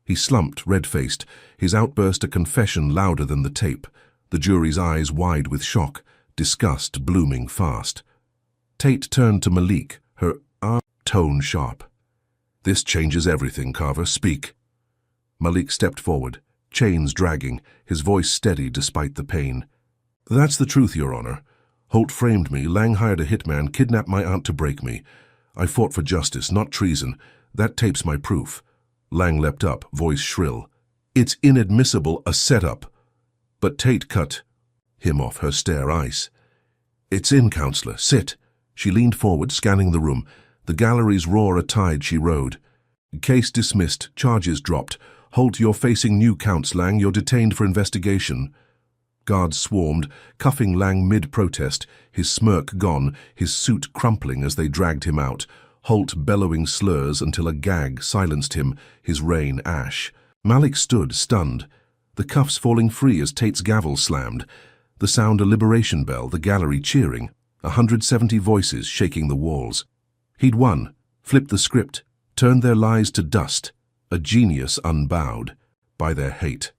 He slumped, red-faced, his outburst a confession louder than the tape, the jury's eyes wide with shock, disgust blooming fast. Tate turned to Malik, her tone sharp. "This changes everything, Carver. Speak." Malik stepped forward, chains dragging, his voice steady despite the pain. "That's the truth, Your Honor. Holt framed me, Lang hired a hitman, kidnapped my aunt to break me. I fought for justice, not treason. That tape's my proof." Lang leapt up, voice shrill. "It's inadmissible, a setup." But Tate cut him off, her stare ice. "It's in, Counselor. Sit." She leaned forward, scanning the room. The gallery's roar a tide she rode. "Case dismissed, charges dropped. Holt, you're facing new counts, Lang. You're detained for investigation." Guards swarmed, cuffing Lang mid-protest, his smirk gone, his suit crumpling as they dragged him out. Holt bellowing slurs until a gag silenced him, his reign ash. Malik stood, stunned, the cuffs falling free as Tate's gavel slammed. The sound a liberation bell, the gallery cheering, 170 voices shaking the walls. He'd won, flipped the script, turned their lies to dust, a genius unbowed by their hate.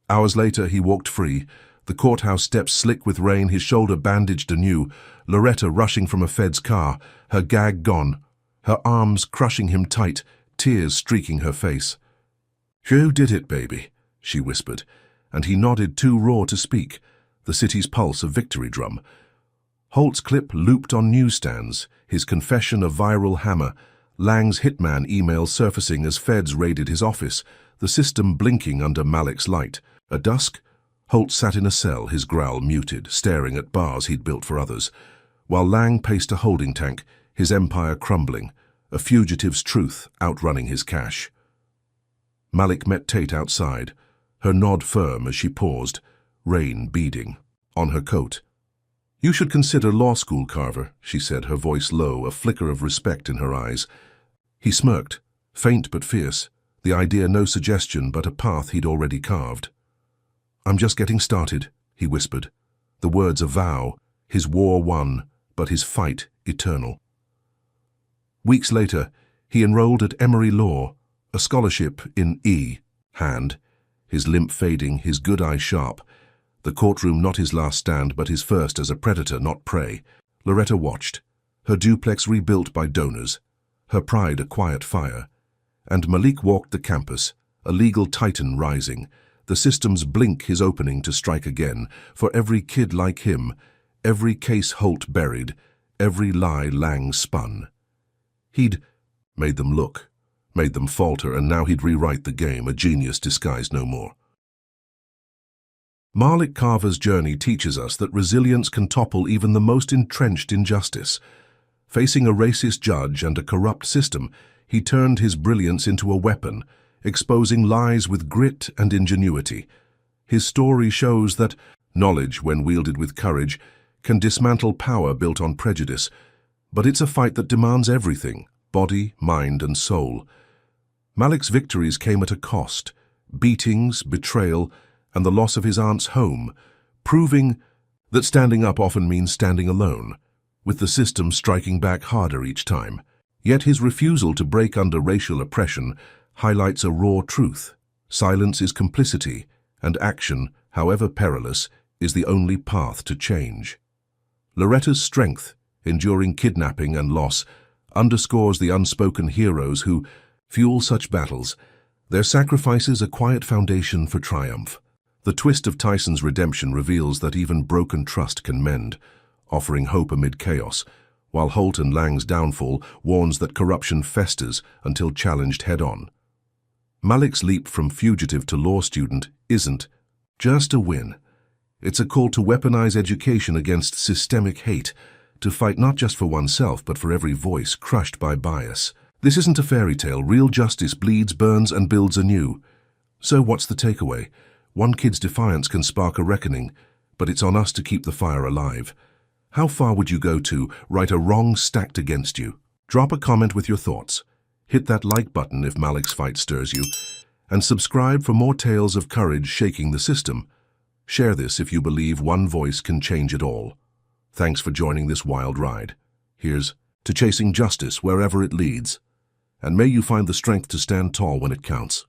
Hours later he walked free, the courthouse steps slick with rain, his shoulder bandaged anew, Loretta rushing from a Fed's car, her gag gone, her arms crushing him tight, tears streaking her face. "You did it, baby," she whispered, and he nodded, too raw to speak, the city's pulse a victory drum. Holt's clip looped on newsstands, his confession a viral hammer, Lang's hitman email surfacing as Feds raided his office, the system blinking under Malik's light. At dusk, Holt sat in a cell, his growl muted, staring at bars he'd built for others, while Lang paced a holding tank, his empire crumbling, a fugitive's truth outrunning his cash. Malik met Tate outside, her nod firm as she paused, rain beading on her coat. "You should consider law school, Carver," she said, her voice low, a flicker of respect in her eyes. He smirked, faint but fierce, the idea no suggestion but a path he'd already carved. "I'm just getting started," he whispered. The words a vow, his war won, but his fight eternal. Weeks later, he enrolled at Emory Law, a scholarship in hand, his limp fading, his good eye sharp, the courtroom not his last stand but his first as a predator, not prey. Loretta watched, her duplex rebuilt by donors, her pride a quiet fire, and Malik walked the campus, a legal titan rising, the systems blink his opening to strike again, for every kid like him, every case Holt buried, every lie Lang spun. He'd made them look, made them falter, and now he'd rewrite the game, a genius disguised no more. Malik Carver's journey teaches us that resilience can topple even the most entrenched injustice. Facing a racist judge and a corrupt system, he turned his brilliance into a weapon, exposing lies with grit and ingenuity. His story shows that knowledge, when wielded with courage, can dismantle power built on prejudice, but it's a fight that demands everything, body, mind, and soul. Malik's victories came at a cost, beatings, betrayal, and the loss of his aunt's home, proving that standing up often means standing alone, with the system striking back harder each time. Yet his refusal to break under racial oppression highlights a raw truth. Silence is complicity, and action, however perilous, is the only path to change. Loretta's strength, enduring kidnapping and loss, underscores the unspoken heroes who fuel such battles. Their sacrifices a quiet foundation for triumph. The twist of Tyson's redemption reveals that even broken trust can mend, offering hope amid chaos, while Holt and Lang's downfall warns that corruption festers until challenged head-on. Malik's leap from fugitive to law student isn't just a win. It's a call to weaponize education against systemic hate, to fight not just for oneself but for every voice crushed by bias. This isn't a fairy tale. Real justice bleeds, burns, and builds anew. So what's the takeaway? One kid's defiance can spark a reckoning, but it's on us to keep the fire alive. How far would you go to right a wrong stacked against you? Drop a comment with your thoughts. Hit that like button if Malik's fight stirs you, and subscribe for more tales of courage shaking the system. Share this if you believe one voice can change it all. Thanks for joining this wild ride. Here's to chasing justice wherever it leads. And may you find the strength to stand tall when it counts.